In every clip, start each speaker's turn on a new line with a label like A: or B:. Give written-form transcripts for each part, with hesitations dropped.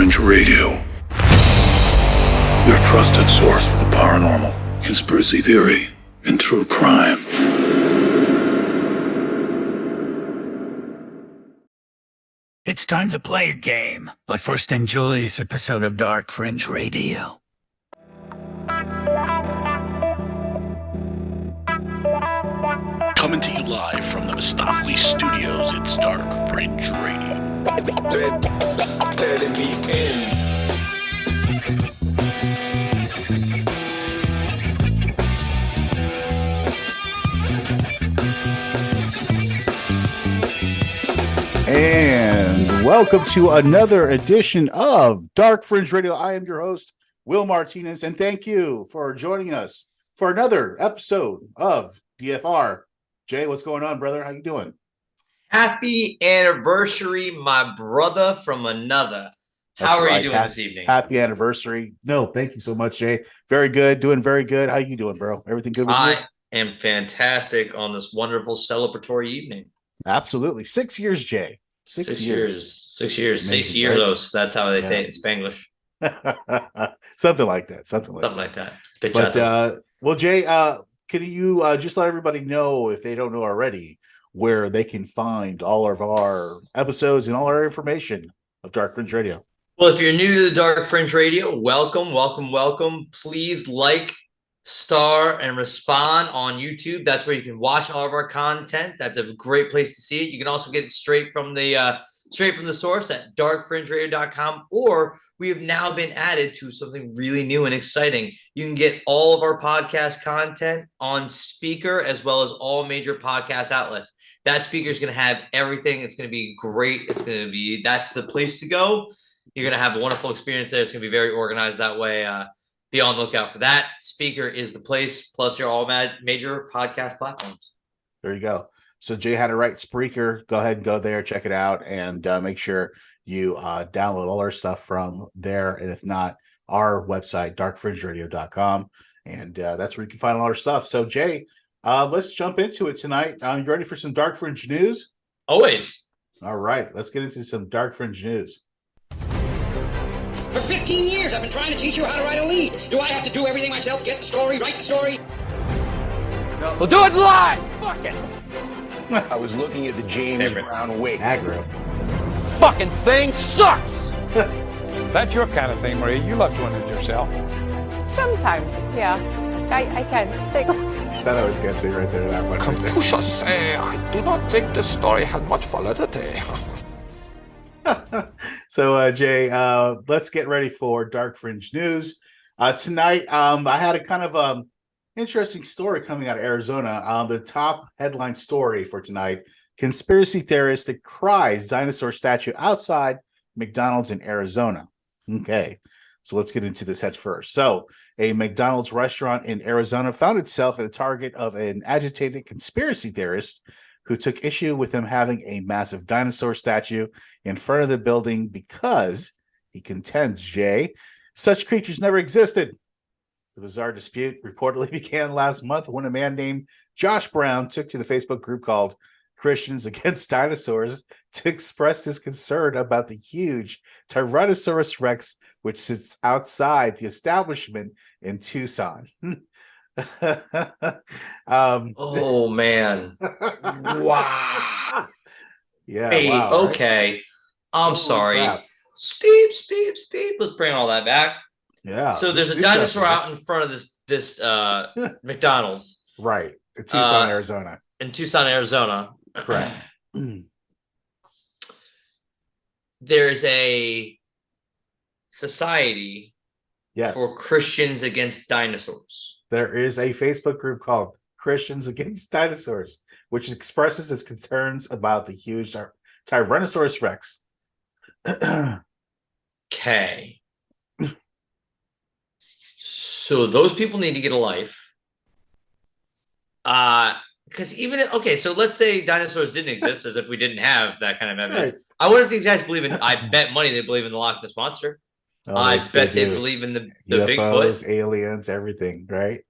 A: Fringe Radio, your trusted source for the paranormal, conspiracy theory, and true crime.
B: It's time to play a game, but first enjoy this episode of Dark Fringe Radio.
A: Coming to you live from the Mistopheles Studios, it's Dark Fringe Radio.
C: And welcome to another edition of Dark Fringe Radio. I am your host, Will Martinez, and thank you for joining us for another episode of DFR. Jay, what's going on, brother? How you doing?
D: Happy anniversary, my brother from another. How are you doing this evening?
C: Happy anniversary. No, thank you so much, Jay. Very good. Doing very good. How you doing, bro? Everything good with you?
D: I am fantastic on this wonderful celebratory evening.
C: Absolutely. 6 years, Jay. 6 years.
D: 6 years.
C: Amazing,
D: 6 years.
C: right?
D: That's how they say it in Spanglish.
C: Something like that. Something like that. But, well, Jay, can you just let everybody know, if they don't know already, where they can find all of our episodes and all our information of Dark Fringe Radio?
D: Well, if you're new to the Dark Fringe Radio, welcome, welcome, welcome. Please like, star, and respond on YouTube. That's where you can watch all of our content. That's a great place to see it. You can also get it straight from the source at darkfringeradio.com, or we have now been added to something really new and exciting. You can get all of our podcast content on Speaker, as well as all major podcast outlets. That Speaker is going to have everything. It's going to be great. That's the place to go. You're going to have a wonderful experience there. It's going to be very organized that way. Be on the lookout for that. Speaker is the place, plus your all major podcast platforms.
C: There you go. So Jay had it right. Spreaker. Go ahead and go there, check it out, and make sure you download all our stuff from there. And if not, our website, darkfringeradio.com. And that's where you can find all our stuff. So Jay, let's jump into it tonight. You ready for some Dark Fringe news?
D: Always.
C: All right. Let's get into some Dark Fringe news.
E: For 15 years, I've been trying to teach you how to write a lead. Do I have to do everything myself? Get the story, write the story?
F: We'll do it live. Fuck it.
G: I was looking at the James Brown wig.
C: Aggro.
F: Fucking thing sucks.
H: If that's your kind of thing, Maria, you love doing it yourself.
I: Sometimes, yeah. I can take a look.
C: That always gets me right there. That one.
G: Confucius say, I do not think the story had much validity.
C: So, Jay, let's get ready for Dark Fringe news. Tonight, I had a kind of interesting story coming out of Arizona. The top headline story for tonight: conspiracy theorist decries dinosaur statue outside McDonald's in Arizona. Okay, so let's get into this head first. So, a McDonald's restaurant in Arizona found itself at the target of an agitated conspiracy theorist who took issue with him having a massive dinosaur statue in front of the building because he contends, Jay, such creatures never existed. The bizarre dispute reportedly began last month when a man named Josh Brown took to the Facebook group called Christians Against Dinosaurs to express his concern about the huge Tyrannosaurus Rex, which sits outside the establishment in Tucson.
D: Oh, man. Wow.
C: Yeah.
D: Hey,
C: wow,
D: okay. Right? I'm sorry.
C: Crap.
D: Speep. Let's bring all that back.
C: Yeah.
D: So there's a dinosaur out in front of this McDonald's.
C: Right. In Tucson, Arizona.
D: In Tucson, Arizona.
C: Correct.
D: There's a society
C: Yes.
D: for Christians Against Dinosaurs.
C: There is a Facebook group called Christians Against Dinosaurs, which expresses its concerns about the huge Tyrannosaurus Rex.
D: Okay. So those people need to get a life. Because so let's say dinosaurs didn't exist, as if we didn't have that kind of evidence. Right. I wonder if these guys believe in, I bet money they believe in the Loch Ness Monster.
C: Oh,
D: I bet they believe in the
C: UFOs,
D: Bigfoot.
C: aliens, everything, right?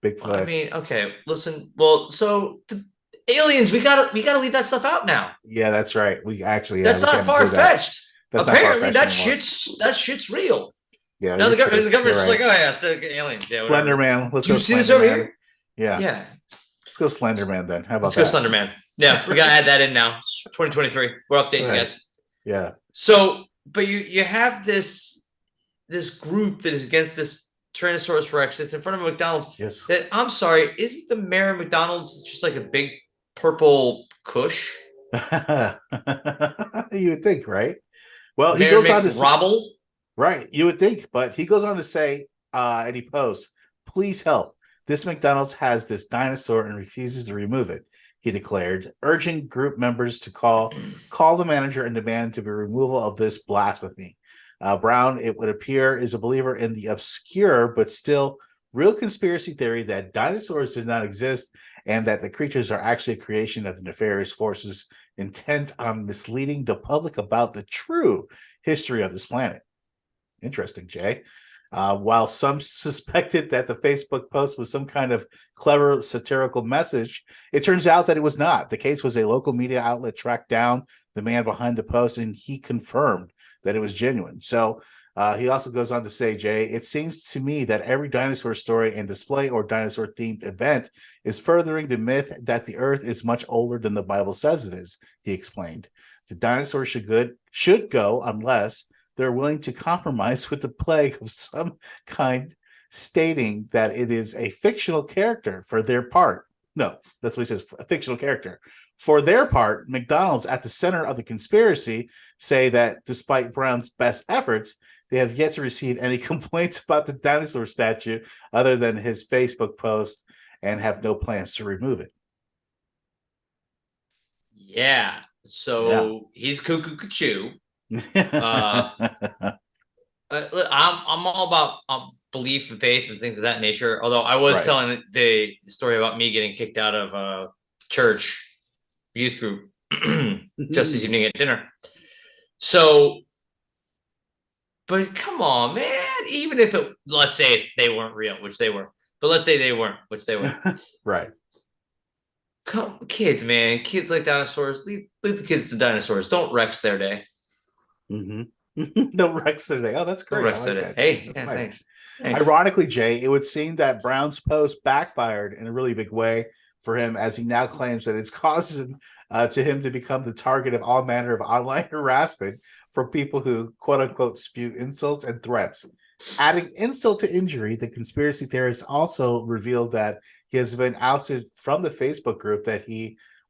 C: Bigfoot.
D: I mean, okay, listen. Well, so the aliens, we gotta leave that stuff out now.
C: Yeah, that's right. We actually
D: that's not far fetched.
C: That's
D: apparently
C: not
D: that shit's real.
C: Yeah.
D: Now the
C: true.
D: government's just
C: You're
D: like, oh yeah, so aliens. Yeah,
C: Slender
D: whatever.
C: Man. Let's
D: Do
C: go.
D: you see this
C: Slender
D: over
C: Man.
D: here?
C: Yeah.
D: Yeah.
C: Let's go Slender Man then. How about
D: Let's
C: that?
D: go Slender Man. Yeah, we gotta add that in now. It's 2023. We're updating, guys.
C: Yeah.
D: So, but you have this group that is against this Tyrannosaurus Rex. It's in front of a McDonald's.
C: Yes.
D: That I'm sorry, isn't the mayor of McDonald's just like a big purple Kush?
C: You would think, right? Well, he
D: Mayor
C: goes on to say,
D: McRobble?
C: right. You would think, but he goes on to say, and he posts, "Please help. This McDonald's has this dinosaur and refuses to remove it," he declared, urging group members to call the manager and demand to be removal of this blasphemy. Brown, it would appear, is a believer in the obscure but still real conspiracy theory that dinosaurs did not exist and that the creatures are actually a creation of the nefarious forces intent on misleading the public about the true history of this planet. Interesting, Jay. While some suspected that the Facebook post was some kind of clever satirical message, it turns out that it was not. The case was a local media outlet tracked down the man behind the post, and he confirmed that it was genuine. So he also goes on to say, Jay, it seems to me that every dinosaur story and display or dinosaur-themed event is furthering the myth that the Earth is much older than the Bible says it is, he explained. The dinosaurs should go unless they're willing to compromise with the plague of some kind, stating that it is a fictional character for their part. No, that's what he says, a fictional character. For their part, McDonald's, at the center of the conspiracy, say that despite Brown's best efforts, they have yet to receive any complaints about the dinosaur statue other than his Facebook post and have no plans to remove it.
D: Yeah. So he's cuckoo cuckoo. I'm all about belief and faith and things of that nature. Although I was telling the story about me getting kicked out of a church youth group just this evening at dinner. So, but come on, man. Even if let's say they weren't real, which they were, but let's say they weren't, which they were.
C: Right.
D: Come, kids, man. Kids like dinosaurs. Leave the kids to dinosaurs. Don't Rex their day.
C: Don't Rex their day. Oh, that's great.
D: Rex their day. Hey,
C: that's
D: yeah,
C: nice.
D: Thanks.
C: Ironically, Jay, it would seem that Brown's post backfired in a really big way for him, as he now claims that it's caused to him to become the target of all manner of online harassment from people who, quote unquote, spew insults and threats. Adding insult to injury, the conspiracy theorist also revealed that he has been ousted from the Facebook group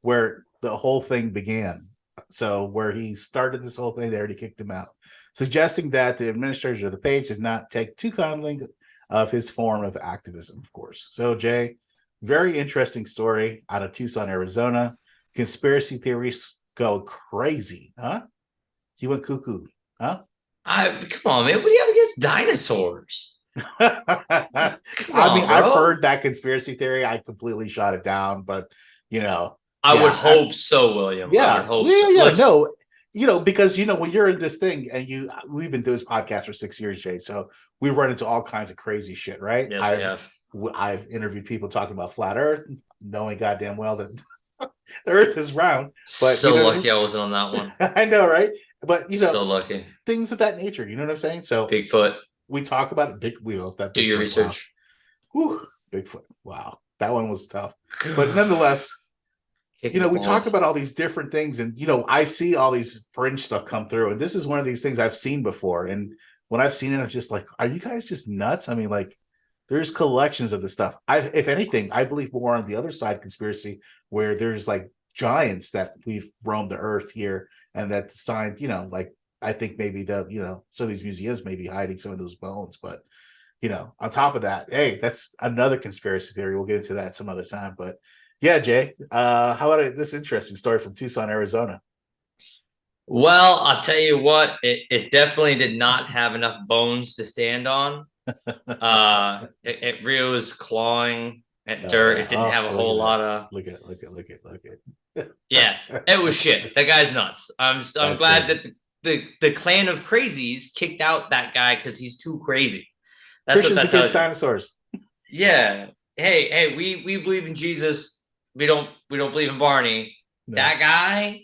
C: where the whole thing began. So where he started this whole thing, they already kicked him out, suggesting that the administrators of the page did not take too kindly of his form of activism, of course. So, Jay, very interesting story out of Tucson, Arizona. Conspiracy theories go crazy, huh? He went cuckoo, huh?
D: Come on, man. What do you have against dinosaurs?
C: I've heard that conspiracy theory. I completely shot it down, but
D: I would hope so, William.
C: Yeah,
D: I would hope so.
C: No, because when you're in this thing and we've been doing this podcast for 6 years, Jay. So we run into all kinds of crazy shit, right?
D: Yes, we have.
C: I've interviewed people talking about flat Earth, knowing goddamn well that the Earth is round. But
D: so lucky I wasn't on that one.
C: I know, right? But
D: so lucky.
C: Things of that nature. You know what I'm saying? So
D: Bigfoot.
C: We talk about it. Big wheel. That
D: do your research.
C: Wow. Whew, Bigfoot. Wow, that one was tough. But nonetheless, we talk about all these different things, and I see all these fringe stuff come through, and this is one of these things I've seen before. And when I've seen it, I'm just like, are you guys just nuts? I mean, like, there's collections of this stuff. If anything, I believe more on the other side conspiracy, where there's like giants that we've roamed the earth here, and that signed, like I think maybe some of these museums may be hiding some of those bones, but on top of that, hey, that's another conspiracy theory. We'll get into that some other time, but. Yeah, Jay. How about this interesting story from Tucson, Arizona?
D: Well, I'll tell you what, it definitely did not have enough bones to stand on. It really was clawing at dirt. It didn't have a whole lot of.
C: Look at it.
D: Yeah, it was shit. That guy's nuts. I'm glad that the clan of crazies kicked out that guy because he's too crazy. That's
C: Christians against dinosaurs.
D: Yeah. Hey, we believe in Jesus. We don't believe in Barney. No. That guy,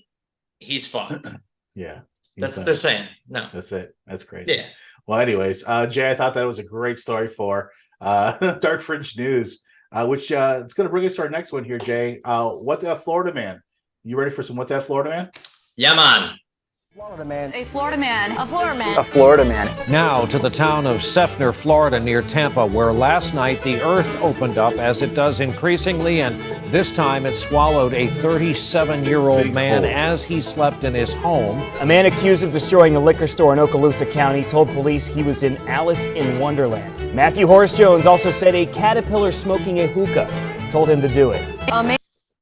D: he's fucked.
C: Yeah.
D: That's what they're saying. No.
C: That's it. That's crazy.
D: Yeah.
C: Well, anyways, Jay, I thought that was a great story for Dark Fringe News, which it's going to bring us to our next one here, Jay. What the Florida man? You ready for some What the Florida man?
D: Yeah, man.
J: Florida man.
I: A Florida man. A Florida man.
J: A Florida man.
K: Now to the town of Seffner, Florida, near Tampa, where last night the earth opened up, as it does increasingly, and this time it swallowed a 37-year-old man as he slept in his home.
J: A man accused of destroying a liquor store in Okaloosa County told police he was in Alice in Wonderland. Matthew Horace Jones also said a caterpillar smoking a hookah told him to do it.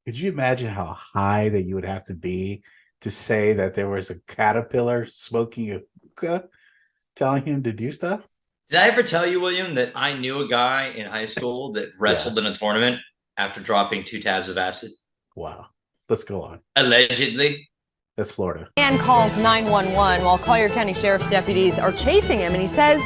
C: Could you imagine how high that you would have to be to say that there was a caterpillar smoking a hookah telling him to do stuff?
D: Did I ever tell you, William, that I knew a guy in high school that wrestled in a tournament after dropping 2 tabs of acid?
C: Wow. Let's go on.
D: Allegedly.
C: That's Florida.
I: Man calls 911 while Collier County Sheriff's deputies are chasing him, and he says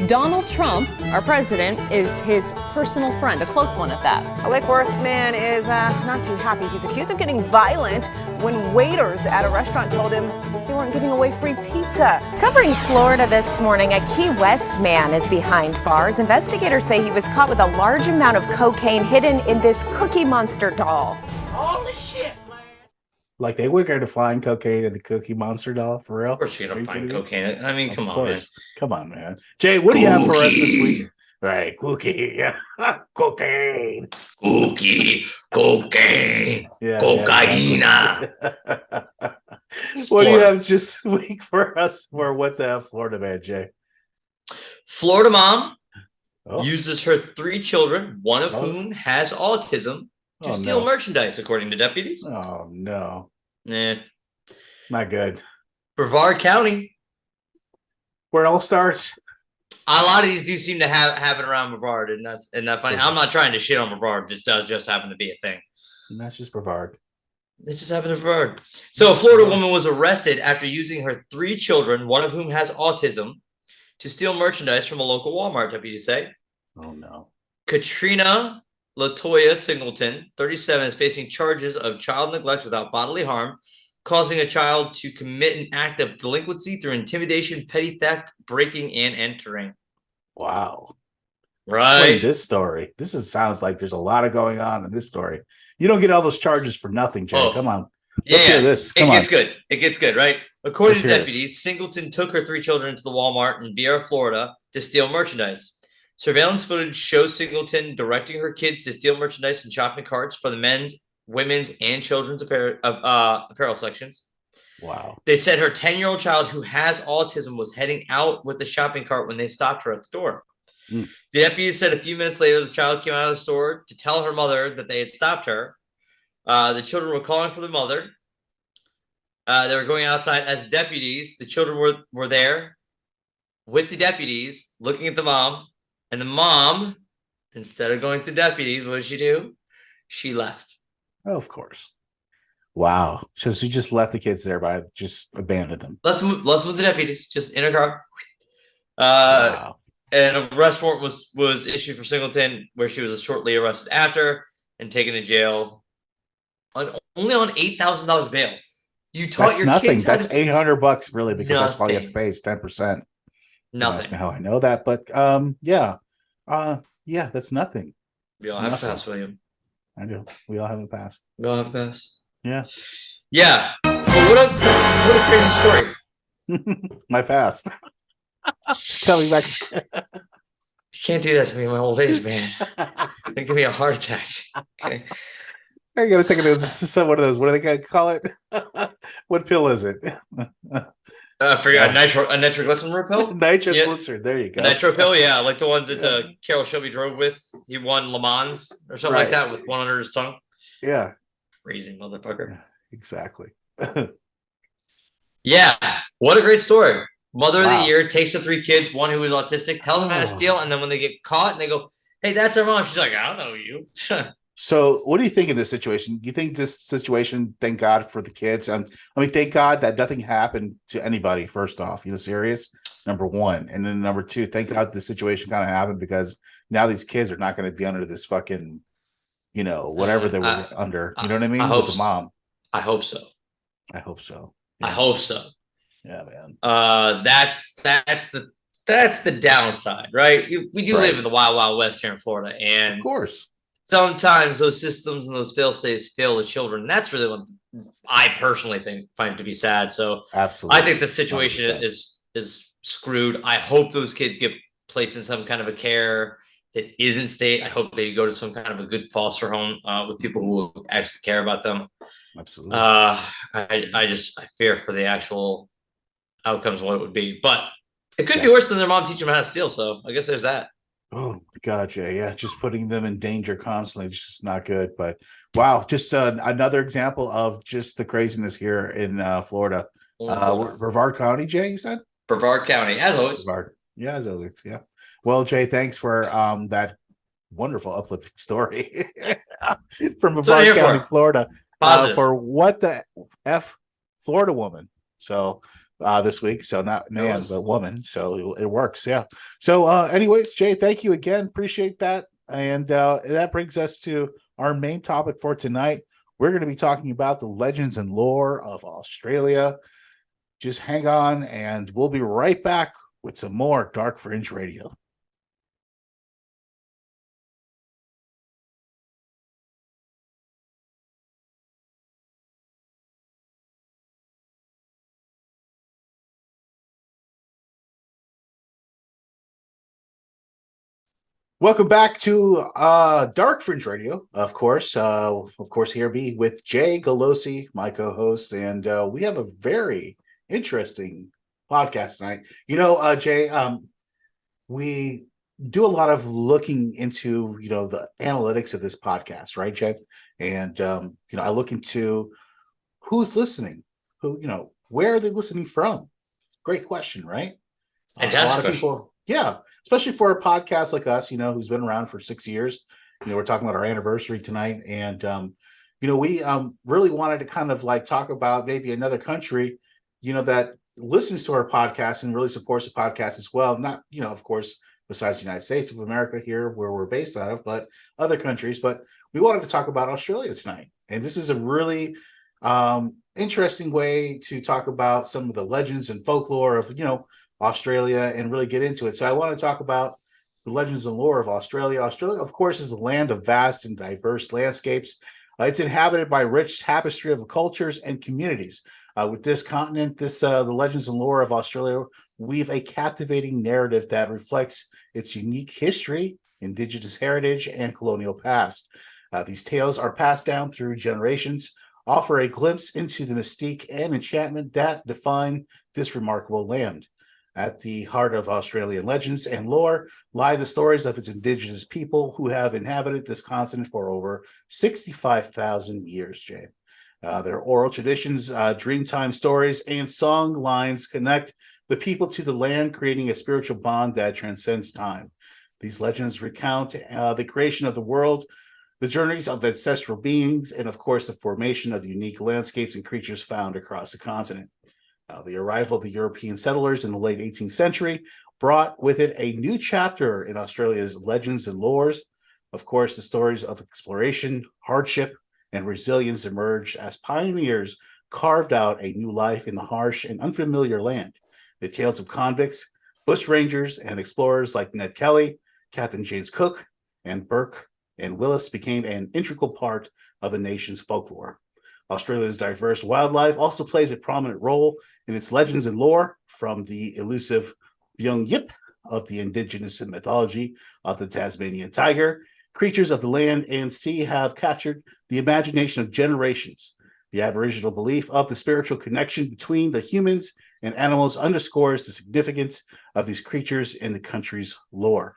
I: Donald Trump, our president, is his personal friend, a close one at that.
L: A Lake Worth man is not too happy. He's accused of getting violent when waiters at a restaurant told him they weren't giving away free pizza.
M: Covering Florida this morning, a Key West man is behind bars. Investigators say he was caught with a large amount of cocaine hidden in this Cookie Monster doll.
L: Holy shit, man.
C: Like they were going to find cocaine in the Cookie Monster doll, for real?
D: Of course you're going to find cocaine. I mean, come on, man.
C: Come on, man. Jay, what do you have for us this week? Right, cookie, cocaine.
D: Cookie, cocaine, cocaina.
C: What do you have this week for us for What the Florida man, Jay?
D: Florida mom uses her 3 children, one of whom has autism, to steal merchandise, according to deputies.
C: Oh, no.
D: Nah.
C: Not good.
D: Brevard County.
C: Where it all starts.
D: A lot of these do seem to happen around Brevard, and that's funny. I'm not trying to shit on Brevard. This does just happen to be a thing.
C: And that's just Brevard.
D: It just happened to Brevard. So a Florida woman was arrested after using her 3 children, one of whom has autism, to steal merchandise from a local Walmart, deputies say.
C: Oh, no.
D: Katrina Latoya Singleton, 37, is facing charges of child neglect without bodily harm, causing a child to commit an act of delinquency through intimidation, petty theft, breaking, and entering.
C: Wow.
D: Right.
C: Explain this story. Sounds like there's a lot of going on in this story. You don't get all those charges for nothing, Jay. Come on. Let's hear this.
D: It gets good. It gets good, right? According to deputies,
C: this.
D: Singleton took her 3 children to the Walmart in Viera, Florida, to steal merchandise. Surveillance footage shows Singleton directing her kids to steal merchandise in shopping carts for the men's, women's, and children's apparel sections.
C: Wow.
D: They said her 10-year-old child who has autism was heading out with the shopping cart when they stopped her at the door. The deputies said a few minutes later, the child came out of the store to tell her mother that they had stopped her. The children were calling for the mother. They were going outside as deputies. The children were there with the deputies looking at the mom. And the mom, instead of going to deputies, what did she do? She left.
C: Oh, of course. Wow. So she just left the kids there by just abandoned them.
D: Left them with the deputies, just in her car.
C: Wow.
D: And a arrest warrant was issued for Singleton, where she was shortly arrested after and taken to jail only on $8,000 bail. You taught
C: that's
D: your
C: nothing.
D: kids
C: That's $800 really, because that's all you have to
D: nothing.
C: pay is 10%.
D: Nothing.
C: Ask me how I know that, but yeah, that's nothing.
D: We all have a pass, William.
C: I do. We all have a pass.
D: We all have a pass.
C: Yeah.
D: Yeah. But what a crazy story.
C: My past. Coming back.
D: You can't do that to me in my old age, man. It give me a heart attack. Okay.
C: I gotta take some one of those. What do they gotta call it? What pill is it?
D: I forgot. A nitroglycerin pill?
C: Nitroglycerin. There you go.
D: A nitro pill, yeah, like the ones that Carol Shelby drove with. He won Le Mans or something like that with one under his tongue.
C: Yeah.
D: Crazy motherfucker.
C: Yeah, exactly.
D: Yeah. What a great story. Mother of the year takes the 3 kids, one who is autistic, tells them how to steal, and then when they get caught and they go, "Hey, that's our mom," she's like, "I don't know you."
C: So what do you think in this situation? Do you think this situation, thank God for the kids? I mean, thank God that nothing happened to anybody, first off, serious, number one. And then number 2, thank God this situation kind of happened, because now these kids are not going to be under this fucking, whatever they were under. You know what I mean?
D: I hope
C: with the mom.
D: I hope so.
C: I hope so.
D: I hope so.
C: Yeah, man.
D: That's the downside, right? We do live in the wild, wild west here in Florida, and
C: of course,
D: sometimes those systems and those fail-safes fail the children. And that's really what I personally find to be sad. So
C: absolutely,
D: I think the situation
C: 100%.
D: is screwed. I hope those kids get placed in some kind of a care that isn't state. I hope they go to some kind of a good foster home with people who actually care about them.
C: Absolutely.
D: I fear for the actual outcomes of what it would be, but it could be worse than their mom teaching them how to steal. So I guess there's that.
C: Oh, gotcha. Yeah, just putting them in danger constantly is just not good. But wow, just another example of just the craziness here in Florida. Brevard County, Jay, you said?
D: Brevard County, as always.
C: Brevard. Yeah, as always. Yeah. Well, Jay, thanks for that wonderful uplifting story from Brevard County, Florida. For what the F Florida woman. So this week. So not man, but woman. So it works. Yeah. So anyways, Jay, thank you again. Appreciate that. And that brings us to our main topic for tonight. We're going to be talking about the legends and lore of Australia. Just hang on and we'll be right back with some more Dark Fringe Radio. Welcome back to Dark Fringe Radio, of course. Here be with Jay Galosi, my co-host, and we have a very interesting podcast tonight. You know, Jay, we do a lot of looking into, the analytics of this podcast, right, Jay? And, I look into who's listening, where are they listening from? Great question, right?
D: Fantastic.
C: A lot of people, yeah, especially for a podcast like us, who's been around for 6 years. We're talking about our anniversary tonight. And, we really wanted to kind of like talk about maybe another country, that listens to our podcast and really supports the podcast as well. Not, of course, besides the United States of America here where we're based out of, but other countries. But we wanted to talk about Australia tonight. And this is a really interesting way to talk about some of the legends and folklore of, Australia and really get into it. So I want to talk about the legends and lore of Australia. Australia, of course, is the land of vast and diverse landscapes. It's inhabited by rich tapestry of cultures and communities. With this continent, the legends and lore of Australia weave a captivating narrative that reflects its unique history, Indigenous heritage, and colonial past. These tales are passed down through generations, offer a glimpse into the mystique and enchantment that define this remarkable land. At the heart of Australian legends and lore lie the stories of its Indigenous people who have inhabited this continent for over 65,000 years, Jay. Their oral traditions, Dreamtime stories, and song lines connect the people to the land, creating a spiritual bond that transcends time. These legends recount the creation of the world, the journeys of ancestral beings, and of course, the formation of the unique landscapes and creatures found across the continent. The arrival of the European settlers in the late 18th century brought with it a new chapter in Australia's legends and lores. Of course, the stories of exploration, hardship, and resilience emerged as pioneers carved out a new life in the harsh and unfamiliar land. The tales of convicts, bushrangers, and explorers like Ned Kelly, Captain James Cook, and Burke and Willis became an integral part of the nation's folklore. Australia's diverse wildlife also plays a prominent role in its legends and lore, from the elusive bunyip of the Indigenous mythology of the Tasmanian tiger. Creatures of the land and sea have captured the imagination of generations. The Aboriginal belief of the spiritual connection between the humans and animals underscores the significance of these creatures in the country's lore.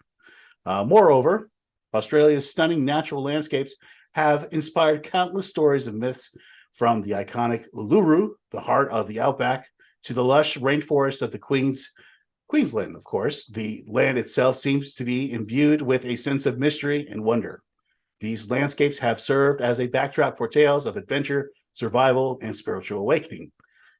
C: Moreover, Australia's stunning natural landscapes have inspired countless stories and myths, from the iconic Uluru, the heart of the outback, to the lush rainforest of the Queensland, of course. The land itself seems to be imbued with a sense of mystery and wonder. These landscapes have served as a backdrop for tales of adventure, survival, and spiritual awakening.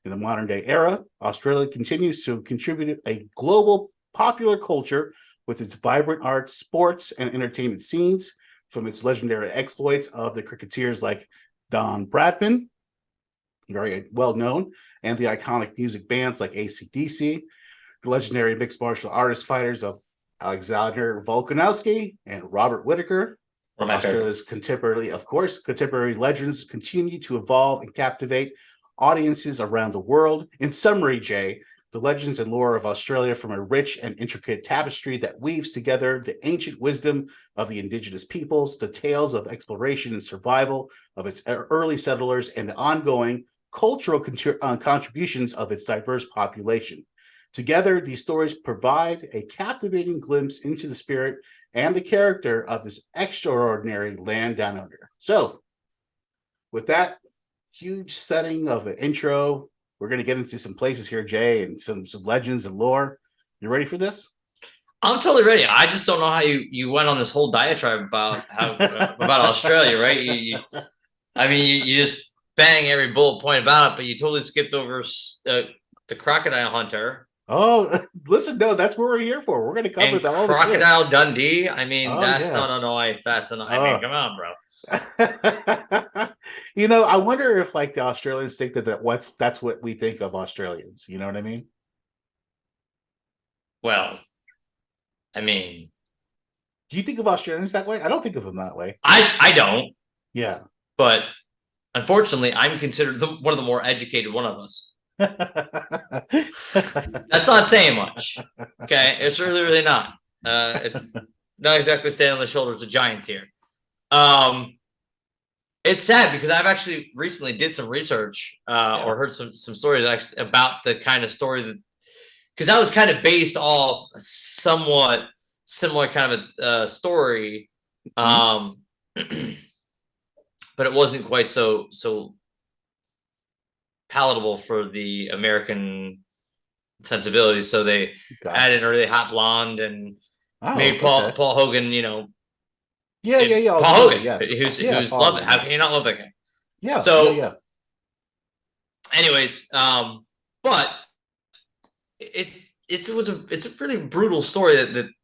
C: In the modern day era, Australia continues to contribute a global popular culture with its vibrant arts, sports, and entertainment scenes, from its legendary exploits of the cricketers like Don Bradman very well known, and the iconic music bands like AC/DC, the legendary mixed martial artist fighters of Alexander Volkanovski and Robert Whittaker. Australia's contemporary legends continue to evolve and captivate audiences around the world. In summary, Jay, the legends and lore of Australia from a rich and intricate tapestry that weaves together the ancient wisdom of the Indigenous peoples, the tales of exploration and survival of its early settlers, and the ongoing cultural contributions of its diverse population. Together, these stories provide a captivating glimpse into the spirit and the character of this extraordinary land down under. So, with that huge setting of an intro, we're going to get into some places here, Jay, and some legends and lore. You ready for this?
D: I'm totally ready. I just don't know how you went on this whole diatribe about about Australia, right? You just bang every bullet point about it, but you totally skipped over the crocodile hunter.
C: Oh, listen, no, that's what we're here for. We're going to cover the whole
D: Crocodile Dundee. I mean, that's
C: yeah.
D: not that's not. I mean, come on, bro.
C: I wonder if like the Australians think that's what we think of Australians. You know what I mean?
D: Well, I mean,
C: do you think of Australians that way? I don't think of them that way.
D: I don't.
C: Yeah, but
D: unfortunately, I'm considered one of the more educated one of us. That's not saying much. Okay, it's really not. It's not exactly standing on the shoulders of giants here. It's sad because I've actually recently did some research or heard some stories about the kind of story that, because that was kind of based off a somewhat similar kind of a story, but it wasn't quite so palatable for the American sensibilities. So they added a really hot blonde and maybe Paul Hogan,
C: Yeah.
D: Paul Hogan, yes. who's loved it. How can you not love that guy?
C: Yeah.
D: So, anyways, but it's a really brutal story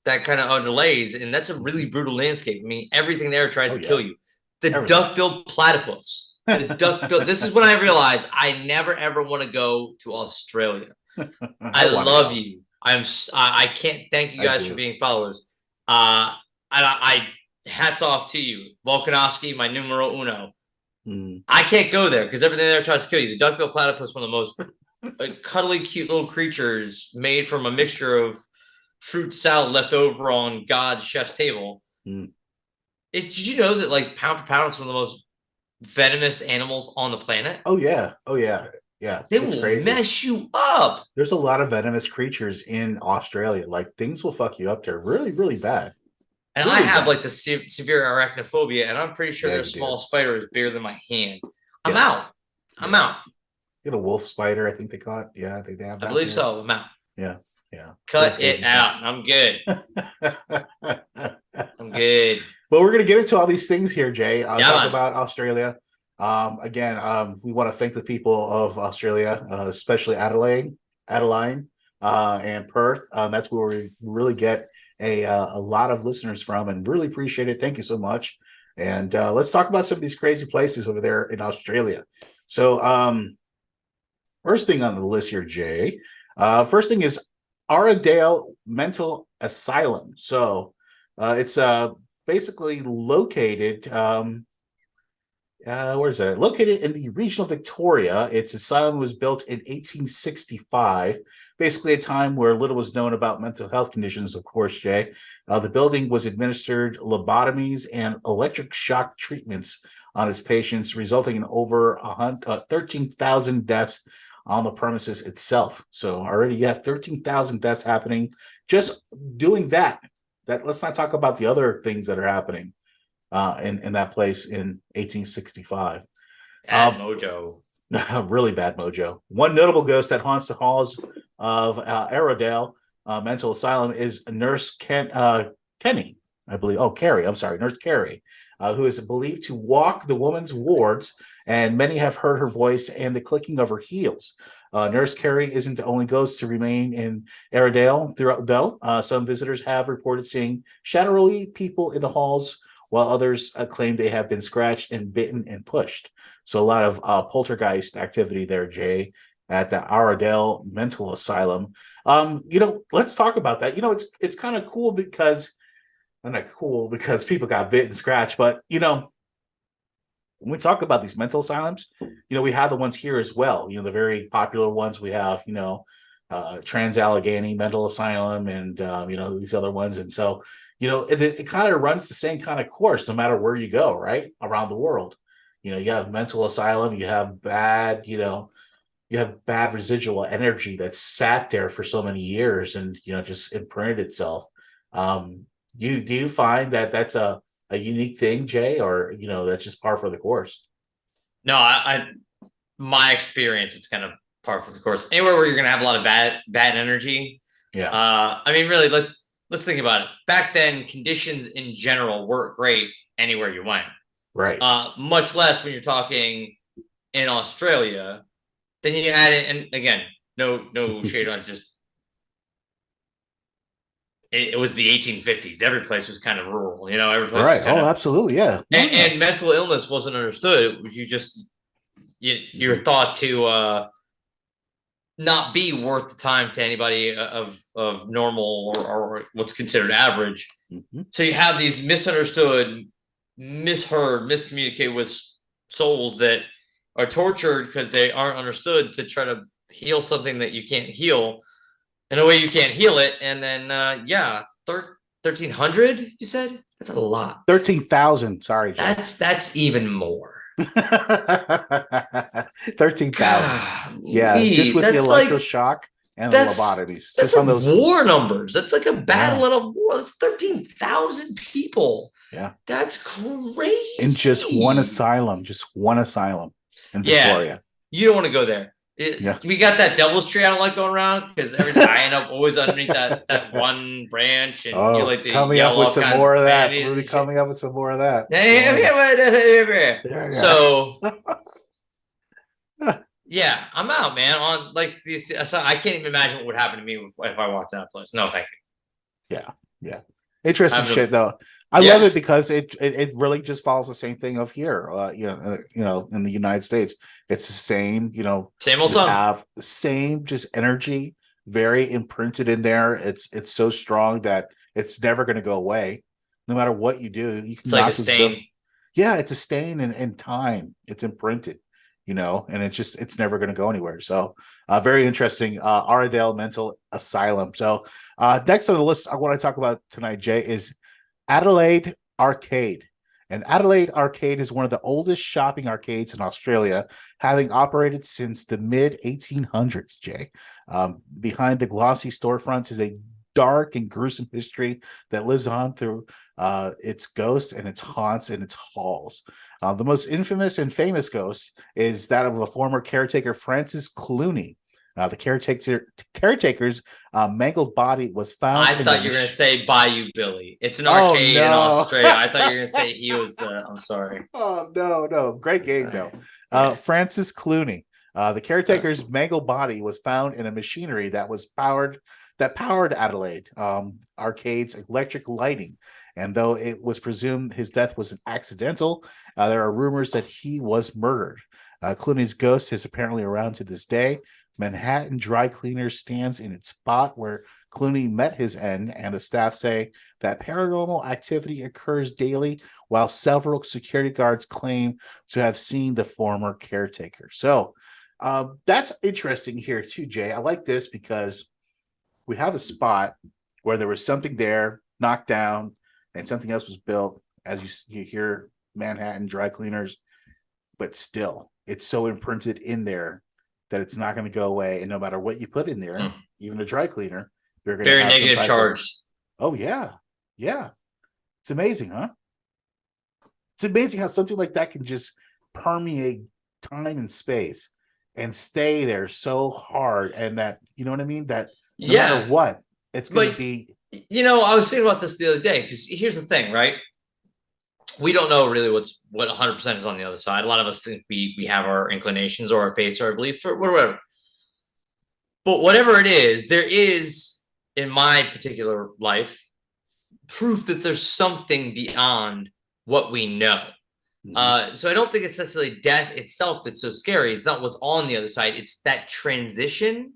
D: that kind of underlays, and that's a really brutal landscape. I mean, everything there tries to kill you. The duck-billed platypus. The duck-billed. This is when I realized I never ever want to go to Australia. I love you. I can't thank you guys for being followers. I hats off to you, Volkanovski, my numero uno. I can't go there because everything there tries to kill you. The duck-billed platypus, one of the most cuddly, cute little creatures made from a mixture of fruit salad left over on God's chef's table. Did you know that, like, pound for pound, it's one of the most venomous animals on the planet?
C: Oh yeah.
D: They will mess you up.
C: There's a lot of venomous creatures in Australia. Like, things will fuck you up there really, really bad.
D: And really I have like the severe arachnophobia, and I'm pretty sure their small spider is bigger than my hand. I'm out. I'm out.
C: You know, wolf spider, I think they call it. Yeah, I think they have that.
D: I believe so. I'm out.
C: Yeah.
D: Cut it out. I'm good. I'm good.
C: But we're going to get into all these things here, Jay. Talk about Australia. Again, we want to thank the people of Australia, especially Adelaide, and Perth. That's where we really get a lot of listeners from, and really appreciate it. Thank you so much. And let's talk about some of these crazy places over there in Australia. So first thing on the list here, Jay. First thing is Arrowdale Mental Asylum. So it's basically located where's that? Located in the region of Victoria. Its asylum was built in 1865, basically a time where little was known about mental health conditions, of course, Jay. The building was administered lobotomies and electric shock treatments on its patients, resulting in over 13,000 deaths on the premises itself. So already you have 13,000 deaths happening just doing that. Let's not talk about the other things that are happening in that place in 1865.
D: Bad mojo.
C: Really bad mojo. One notable ghost that haunts the halls of Arrowdale Mental Asylum is Nurse Kenny, I believe. Oh, Carrie. I'm sorry, Nurse Carrie, who is believed to walk the woman's wards, and many have heard her voice and the clicking of her heels. Nurse Carrie isn't the only ghost to remain in Arrowdale, though. Some visitors have reported seeing shadowy people in the halls while others claim they have been scratched and bitten and pushed. So a lot of poltergeist activity there, Jay, at the Aradale Mental Asylum. Let's talk about that. It's kind of cool because, not cool because people got bit and scratched, but when we talk about these mental asylums, we have the ones here as well. The very popular ones we have, Trans-Allegheny Mental Asylum and, these other ones. And so, it kind of runs the same kind of course no matter where you go, right? Around the world. You have mental asylum, you have bad, you have bad residual energy that's sat there for so many years and, just imprinted itself. Do you find that that's a unique thing, Jay, or that's just par for the course?
D: No, my experience, it's kind of par for the course. Anywhere where you're going to have a lot of bad energy.
C: Yeah.
D: I mean, really, let's think about it. Back then, conditions in general weren't great anywhere you went.
C: Right.
D: Much less when you're talking in Australia. Then you add it, and again, no shade on just. It was the 1850s. Every place was kind of rural, every place.
C: Right.
D: Was kind of,
C: absolutely. Yeah.
D: And mental illness wasn't understood. You're thought to not be worth the time to anybody of normal or what's considered average.
C: Mm-hmm.
D: So you have these misunderstood, misheard, miscommunicated with souls that are tortured because they aren't understood to try to heal something that you can't heal. In a way you can't heal it. And then, 1,300, you said? That's a lot.
C: 13,000. Sorry, Jeff.
D: That's even more.
C: 13,000. Yeah, just with the electroshock and the lobotomies.
D: That's like war numbers. That's like a battle in a war. That's 13,000 people.
C: Yeah.
D: That's crazy.
C: In just one asylum in Victoria.
D: You don't want to go there. We got that devil's tree I don't like going around because every time I end up always underneath that one branch and you're like the
C: coming up with some more of that. We'll be coming up with some more of that.
D: So I'm out, man. On like these, I can't even imagine what would happen to me if I walked in that place. No, thank you.
C: Yeah. Interesting shit though. I love it because it really just follows the same thing of here. In the United States, it's the same.
D: Same old time.
C: Have the same just energy, very imprinted in there. It's so strong that it's never going to go away, no matter what you do. You can
D: it's like a stain.
C: It's a stain in time. It's imprinted, and it's never going to go anywhere. So, very interesting. Aradale Mental Asylum. So, next on the list I want to talk about tonight, Jay, is Adelaide Arcade. And Adelaide Arcade is one of the oldest shopping arcades in Australia, having operated since the mid-1800s, Jay. Behind the glossy storefronts is a dark and gruesome history that lives on through its ghosts and its haunts and its halls. The most infamous and famous ghost is that of a former caretaker, Francis Clooney. The caretaker's mangled body was found.
D: I thought you were going to say Bayou Billy. It's an arcade in Australia. I thought you were going to say he was I'm sorry.
C: Oh, no. Great game, though. Francis Clooney. The caretaker's mangled body was found in a machinery that powered Adelaide Arcade's electric lighting. And though it was presumed his death was accidental, there are rumors that he was murdered. Clooney's ghost is apparently around to this day. Manhattan Dry Cleaners stands in its spot where Clooney met his end, and the staff say that paranormal activity occurs daily, while several security guards claim to have seen the former caretaker. So that's interesting here too, Jay. I like this because we have a spot where there was something there knocked down and something else was built, as you hear Manhattan Dry Cleaners, but still it's so imprinted in there that it's not going to go away. And no matter what you put in there, even a dry cleaner, they're going to
D: very negative charge.
C: Oh yeah. It's amazing, huh? It's amazing how something like that can just permeate time and space and stay there so hard. And that, you know what I mean? That no matter what, it's going to be.
D: I was thinking about this the other day, because here's the thing, right? We don't know really what 100% is on the other side. A lot of us think we have our inclinations or our faiths or our beliefs or whatever. But whatever it is, there is, in my particular life, proof that there's something beyond what we know. So I don't think it's necessarily death itself that's so scary. It's not what's on the other side. It's that transition.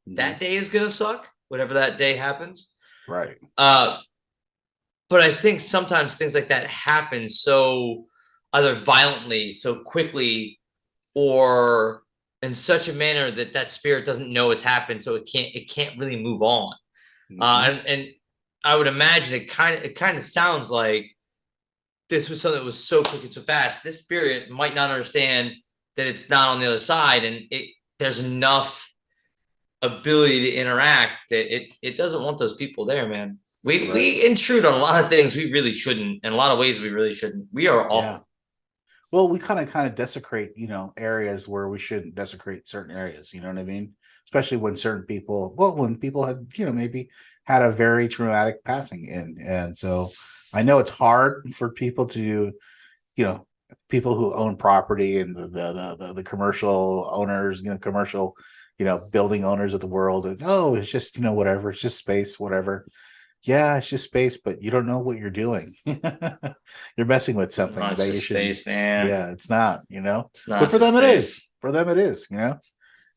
D: That day is gonna suck, whatever that day happens.
C: Right.
D: But I think sometimes things like that happen so either violently, so quickly, or in such a manner that that spirit doesn't know it's happened, so it can't really move on. And I would imagine it kind of sounds like this was something that was so quick and so fast. This spirit might not understand that it's not on the other side, and there's enough ability to interact that it doesn't want those people there, man. We intrude on a lot of things we really shouldn't, in a lot of ways we really shouldn't. We are awful. Yeah.
C: Well, we kind of desecrate, areas where we shouldn't desecrate certain areas. You know what I mean? Especially when certain people, when people have, maybe had a very traumatic passing, and so I know it's hard for people to, people who own property and the commercial owners, commercial, building owners of the world. And, it's just, whatever, it's just space, whatever. Yeah, it's just space, but you don't know what you're doing. You're messing with something
D: that
C: you should.
D: Space, man.
C: Yeah, it's not,
D: It's not.
C: But for them, it is. For them, it is.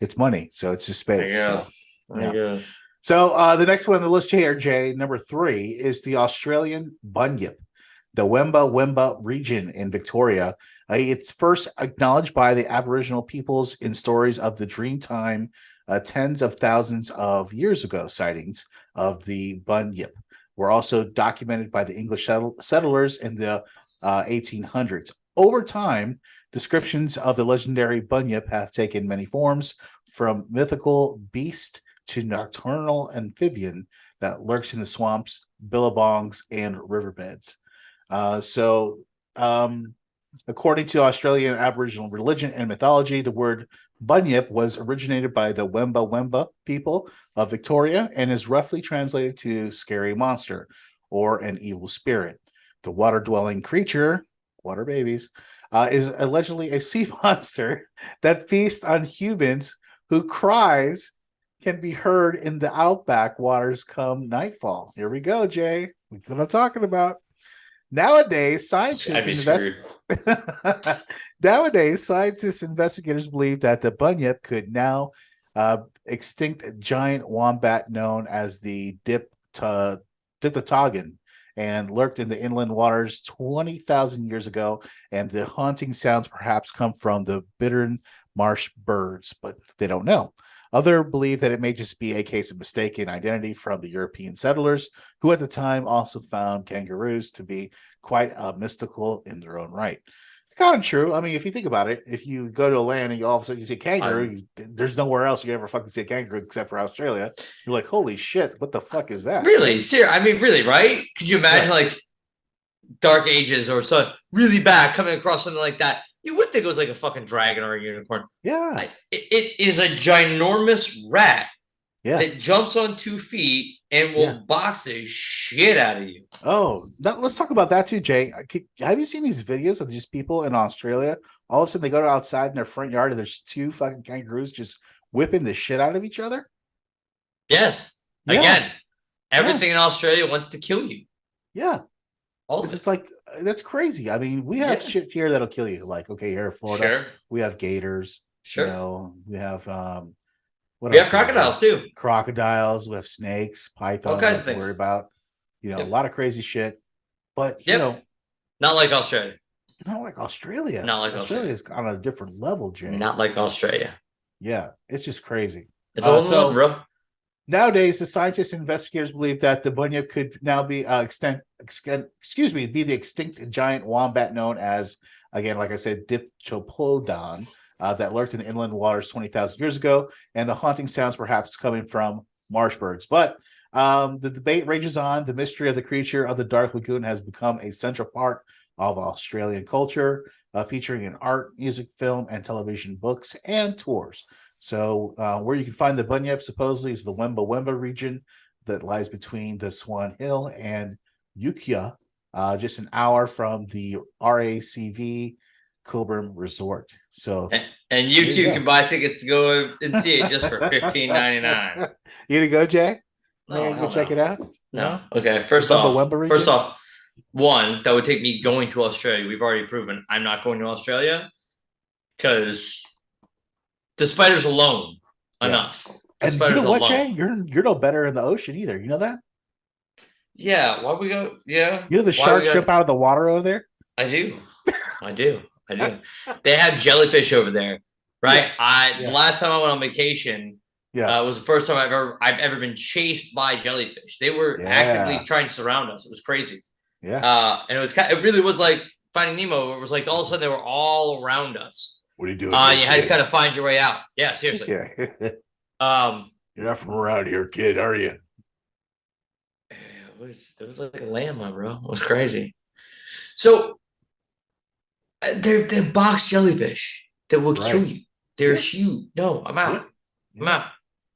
C: It's money, so it's just space.
D: I guess.
C: So the next one on the list here, Jay, number 3, is the Australian bunyip, the Wemba Wemba region in Victoria. It's first acknowledged by the Aboriginal peoples in stories of the Dreamtime, tens of thousands of years ago. Sightings of the bunyip were also documented by the English settlers in the 1800s. Over time, descriptions of the legendary bunyip have taken many forms, from mythical beast to nocturnal amphibian that lurks in the swamps, billabongs, and riverbeds. According to Australian Aboriginal religion and mythology, the word bunyip was originated by the Wemba Wemba people of Victoria and is roughly translated to scary monster or an evil spirit. The water-dwelling creature, water babies, is allegedly a sea monster that feasts on humans who cries can be heard in the outback waters come nightfall. Here we go, Jay. That's what I'm talking about. Nowadays, scientists investigators believe that the bunyip could now extinct a giant wombat known as the Diptotogan and lurked in the inland waters 20,000 years ago, and the haunting sounds perhaps come from the bittern marsh birds, but they don't know. Others believe that it may just be a case of mistaken identity from the European settlers, who at the time also found kangaroos to be quite mystical in their own right. It's kind of true. I mean, if you think about it, if you go to a land and all of a sudden you see kangaroo, there's nowhere else you ever fucking see a kangaroo except for Australia. You're like, holy shit, what the fuck is that?
D: Really? Seriously? I mean, really, right? Could you imagine like Dark Ages or something really bad coming across something like that? You would think it was like a fucking dragon or a unicorn.
C: Yeah.
D: It is a ginormous rat that jumps on 2 feet and will box the shit out of you.
C: Oh, let's talk about that too, Jay. Have you seen these videos of these people in Australia? All of a sudden they go outside in their front yard and there's 2 fucking kangaroos just whipping the shit out of each other?
D: Yes. Yeah. Again, everything in Australia wants to kill you.
C: Yeah. It's like, that's crazy. I mean, we have shit here that'll kill you. Like, okay, here in Florida, we have gators.
D: Sure.
C: We have
D: we have crocodiles too.
C: Crocodiles, we have snakes, pythons,
D: all kinds of things
C: to worry about. A lot of crazy shit. But
D: not like Australia.
C: Not like Australia.
D: Not like
C: Australia is on a different level, Jay.
D: Not like Australia.
C: Yeah, it's just crazy.
D: It's all so, bro.
C: Nowadays, the scientists and investigators believe that the bunyip could now be be the extinct giant wombat known as, again, like I said, Diptoplodon, that lurked in inland waters 20,000 years ago, and the haunting sounds perhaps coming from marsh birds. But the debate rages on. The mystery of the creature of the Dark Lagoon has become a central part of Australian culture, featuring in art, music, film, and television, books, and tours. So where you can find the bunyip supposedly is the Wemba Wemba region that lies between the Swan Hill and Ukia, just an hour from the RACV Kilburn Resort. So
D: and you too can buy tickets to go and see it just for $15.99.
C: You gonna go, Jay?
D: No,
C: go check it out.
D: No. Okay. First off, one, that would take me going to Australia. We've already proven I'm not going to Australia because the spiders alone enough. The
C: And you know what, Jay? You're no better in the ocean either. You know that?
D: Yeah. Why we go? Yeah.
C: You know the sharks jump out of the water over there?
D: I do. They have jellyfish over there, right? The last time I went on vacation, was the first time I've ever been chased by jellyfish. They were actively trying to surround us. It was crazy.
C: Yeah.
D: And it really was like Finding Nemo. It was like all of a sudden they were all around us.
C: What are you doing?
D: You had to kind of find your way out. Yeah, seriously.
C: You're not from around here, kid, are you?
D: It was like a landmine, bro. It was crazy. So they're box jellyfish that will kill you. They're huge. No, I'm out. I'm out.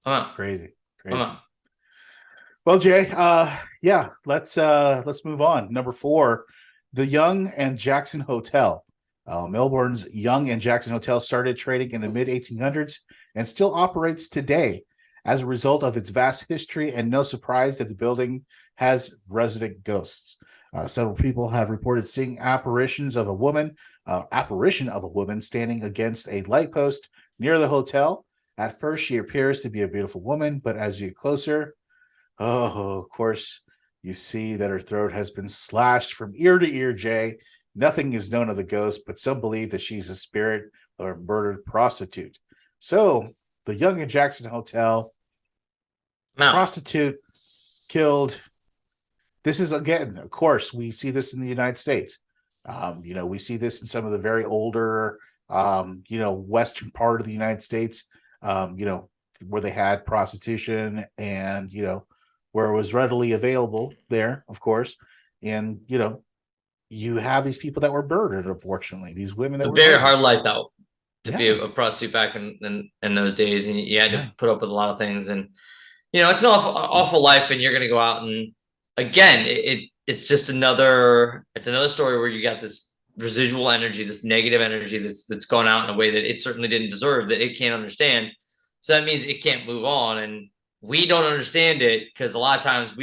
C: It's crazy.
D: I'm out.
C: Well, Jay, let's move on. Number 4, the Young and Jackson Hotel. Melbourne's Young and Jackson Hotel started trading in the mid-1800s and still operates today as a result of its vast history, and no surprise that the building has resident ghosts. Several people have reported seeing apparition of a woman standing against a light post near the hotel. At first, she appears to be a beautiful woman, but as you get closer, of course, you see that her throat has been slashed from ear to ear, Jay. Nothing is known of the ghost, but some believe that she's a spirit or a murdered prostitute. So, the Young and Jackson Hotel, prostitute killed. This is, again, of course, we see this in the United States. We see this in some of the very older, western part of the United States, where they had prostitution and, where it was readily available there, of course. And, you have these people that were murdered, unfortunately. These women that were
D: very
C: murdered.
D: hard life, though, to be a prostitute back in those days. And you had to put up with a lot of things. And, it's an awful life. And you're going to go out and, again, it's just another story where you got this residual energy, this negative energy that's gone out in a way that it certainly didn't deserve, that it can't understand. So that means it can't move on. And we don't understand it because a lot of times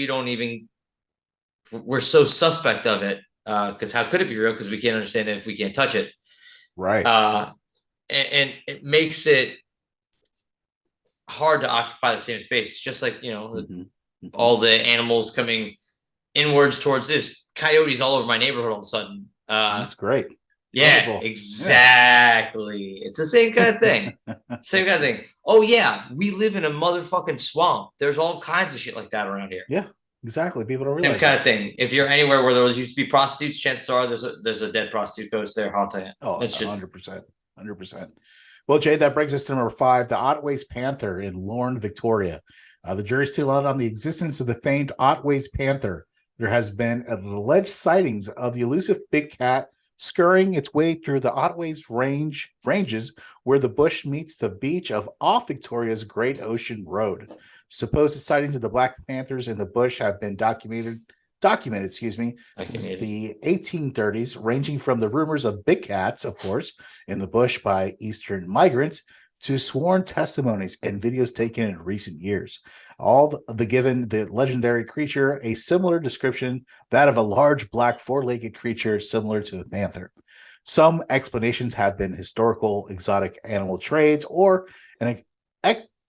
D: we're so suspect of it. Because how could it be real? Because we can't understand it if we can't touch it.
C: Right.
D: And it makes it hard to occupy the same space. It's just like, all the animals coming inwards towards this. Coyotes all over my neighborhood all of a sudden.
C: That's great.
D: Yeah,
C: Wonderful.
D: exactly. Yeah. It's the same kind of thing. Oh, yeah. We live in a motherfucking swamp. There's all kinds of shit like that around here.
C: Yeah. Exactly. People don't realize
D: that kind of thing. If you're anywhere where there used to be prostitutes, chances are there's a dead prostitute ghost there. I'll tell you.
C: Oh, 100%. 100%. Well, Jay, that brings us to number 5, the Otways Panther in Lorne, Victoria. The jury's still out on the existence of the famed Otways Panther. There has been alleged sightings of the elusive big cat scurrying its way through the Otways ranges where the bush meets the beach off Victoria's Great Ocean Road. Supposed sightings of the Black Panthers in the bush have been documented, since the 1830s, ranging from the rumors of big cats, of course, in the bush by Eastern migrants, to sworn testimonies and videos taken in recent years. All given the legendary creature a similar description, that of a large black four-legged creature similar to the panther. Some explanations have been historical exotic animal trades or an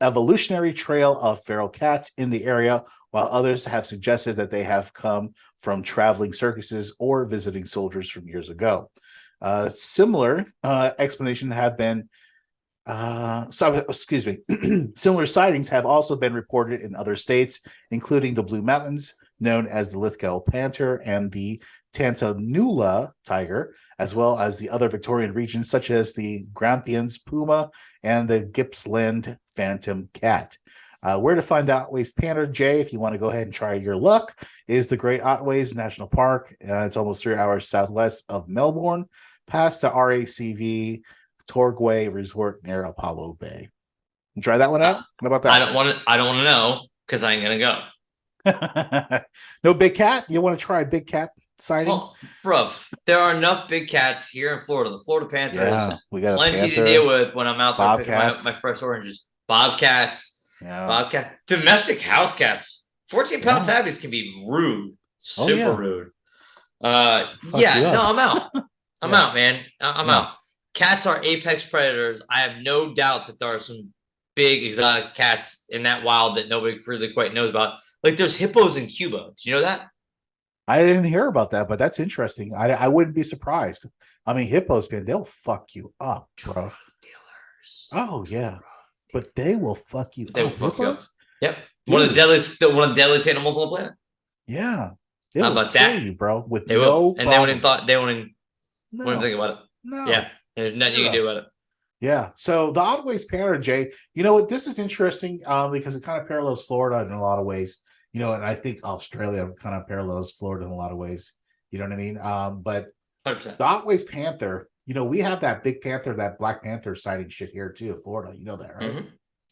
C: evolutionary trail of feral cats in the area, while others have suggested that they have come from traveling circuses or visiting soldiers from years ago. Similar explanations have been similar sightings have also been reported in other states, including the Blue Mountains, known as the Lithgow Panther, and the Tantanoola tiger, as well as the other Victorian regions, such as the Grampians puma and the Gippsland phantom cat. Where to find the Otways Panther, Jay, if you want to go ahead and try your luck, is the Great Otways National Park. It's almost 3 hours southwest of Melbourne, past the RACV Torquay Resort near Apollo Bay. You try that one out? How about that?
D: I don't want to know because I ain't gonna go.
C: No big cat? You want to try a big cat sighting?
D: Well, bruv, there are enough big cats here in Florida. The Florida Panthers,
C: we got
D: plenty to deal with when I'm out there picking my fresh oranges. Bobcats, domestic house cats. 14-pound tabbies can be rude, super rude. Yeah, no, I'm out. I'm
C: Yeah.
D: out, man. I'm out. Cats are apex predators. I have no doubt that there are some big exotic cats in that wild that nobody really quite knows about. Like there's hippos in Cuba. Did you know that?
C: I didn't hear about that, but that's interesting. I wouldn't be surprised. I mean, hippos, man, they'll fuck you up, bro. Oh yeah, but they will fuck you
D: They will
C: up.
D: fuck you up.
C: Hippos?
D: Yep. One of the deadliest animals on the planet.
C: Yeah. They
D: How
C: will
D: about
C: kill
D: that?
C: you, bro, with
D: They
C: no
D: will. And they
C: problem.
D: wouldn't
C: No.
D: think about it.
C: No.
D: Yeah. There's nothing you can do about it.
C: Yeah. So the Oddways Panther, Jay, you know what? This is interesting because it kind of parallels Florida in a lot of ways. You know, and I think Australia kind of parallels Florida in a lot of ways. You know what I mean? But
D: 100%.
C: the Oddways Panther, you know, we have that big panther, that Black Panther sighting shit here too, in Florida. You know that, right?
D: Mm-hmm.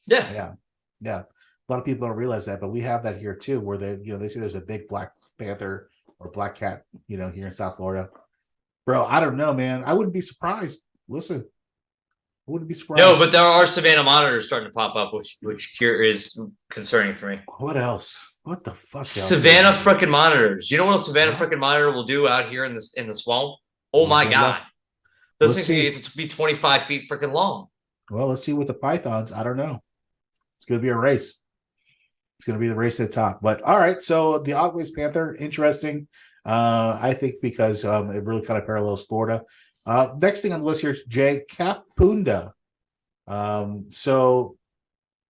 D: Yeah.
C: Yeah. Yeah. A lot of people don't realize that, but we have that here too, where they say there's a big Black Panther or black cat, you know, here in South Florida. Bro, I don't know, man. I wouldn't be surprised. Listen, I wouldn't be surprised.
D: No, but there are savanna monitors starting to pop up, which is concerning for me.
C: What else? What the fuck?
D: Savannah freaking monitors. You know what a savannah freaking monitor will do out here in the swamp? Oh my god, those things get to be 25 feet freaking long.
C: Well, let's see with the pythons. I don't know. It's going to be a race. It's going to be the race at the top. But all right, so the Oddways Panther, interesting. I think because it really kind of parallels Florida. Next thing on the list here is Jay Kapunda. So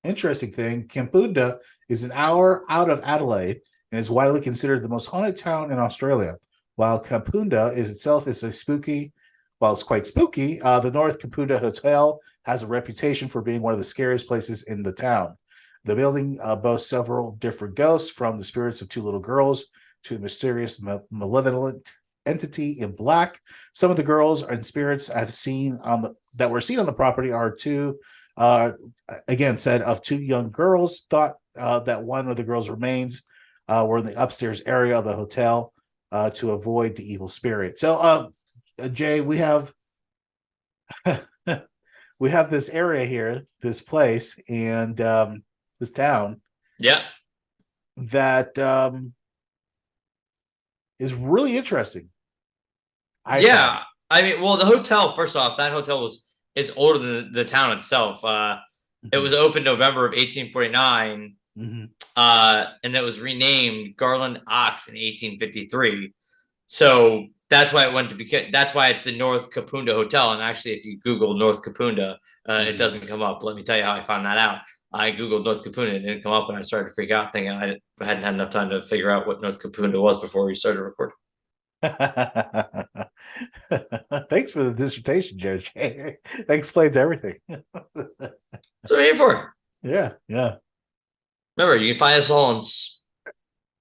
C: interesting thing. Kapunda is an hour out of Adelaide and is widely considered the most haunted town in Australia. While Kapunda is a spooky, while it's quite spooky, the North Kapunda Hotel has a reputation for being one of the scariest places in the town. The building boasts several different ghosts, from the spirits of two little girls to a mysterious, malevolent entity in black. Some of the girls and spirits that were seen on the property are two young girls. Thought that one of the girls' remains were in the upstairs area of the hotel to avoid the evil spirit. So, Jay, we have this area here, this place, and this town.
D: Yeah.
C: That is really interesting.
D: I mean, well, the hotel, first off, that hotel is older than the town itself. It was opened November of 1849, and it was renamed Garland Ox in 1853. So that's why that's why it's the North Kapunda Hotel. And actually, if you Google North Kapunda, it doesn't come up. Let me tell you how I found that out. I Googled North Kapunda, it didn't come up, and I started to freak out thinking I hadn't had enough time to figure out what North Kapunda was before we started recording.
C: Thanks for the dissertation, Judge. That explains everything.
D: That's what I'm here for.
C: Yeah.
D: Remember, you can find us all on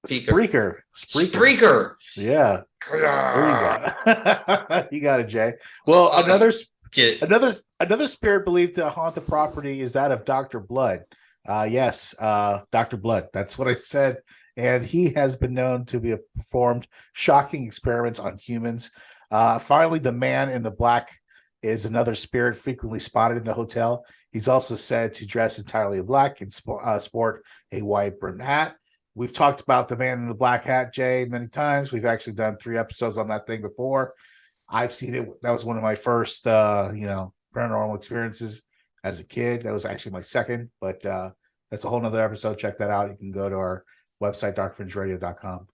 D: Spreaker.
C: Yeah. You got it, Jay. Well, another spirit believed to haunt the property is that of Dr. Blood. Yes, Dr. Blood. That's what I said. And he has been known to be performed shocking experiments on humans. Finally, the man in the black is another spirit frequently spotted in the hotel. He's also said to dress entirely in black and sport a white brimmed hat. We've talked about the man in the black hat, Jay, many times. We've actually done 3 episodes on that thing before. I've seen it. That was one of my first, paranormal experiences as a kid. That was actually my second, but that's a whole nother episode. Check that out. You can go to our website, darkfringeradio.com.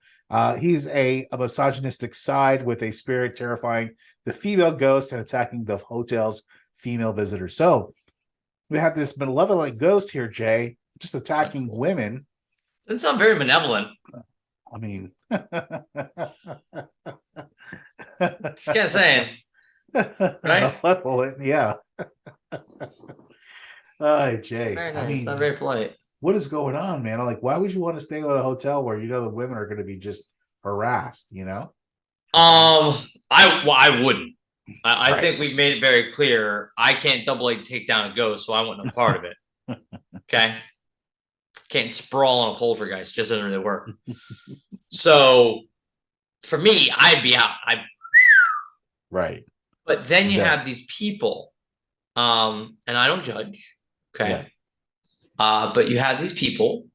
C: He's a misogynistic side with a spirit terrifying the female ghost and attacking the hotel's female visitors. So we have this malevolent ghost here, Jay, just attacking women.
D: Doesn't sound very malevolent.
C: I mean,
D: just kind of saying, right?
C: Yeah. Jay.
D: Very nice. I mean, not very polite.
C: What is going on, man? Like, why would you want to stay at a hotel where you know the women are going to be just harassed? You know?
D: I wouldn't. I think we've made it very clear. I can't double leg take down a ghost, so I wasn't a part of it. Okay. Can't sprawl on a poltergeist. Just doesn't really work. So for me, I'd be out.
C: Right.
D: But then you have these people, and I don't judge. Okay. Yeah. But you have these people,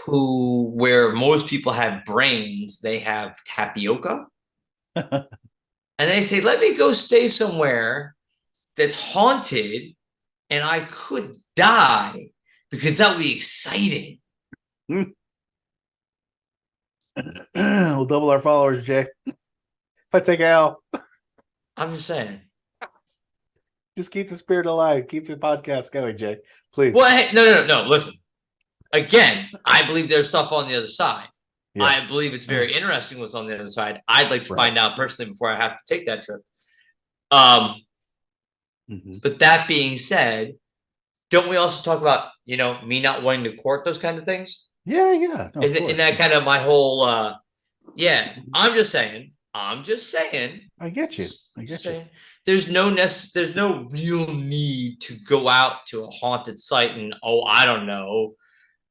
C: where
D: most people have brains, they have tapioca, And they say, let me go stay somewhere that's haunted and I could die because that would be exciting.
C: We'll double our followers, Jay. If I take L.
D: I'm just saying.
C: Just keep the spirit alive. Keep the podcast going, Jay. Please.
D: Well, hey, no. Listen. Again, I believe there's stuff on the other side. Yeah. I believe it's very interesting what's on the other side. I'd like to find out personally before I have to take that trip. But that being said, don't we also talk about, me not wanting to court those kind of things?
C: Yeah.
D: No, isn't that kind of my whole, I'm just saying. I get you. There's no real need to go out to a haunted site and, I don't know,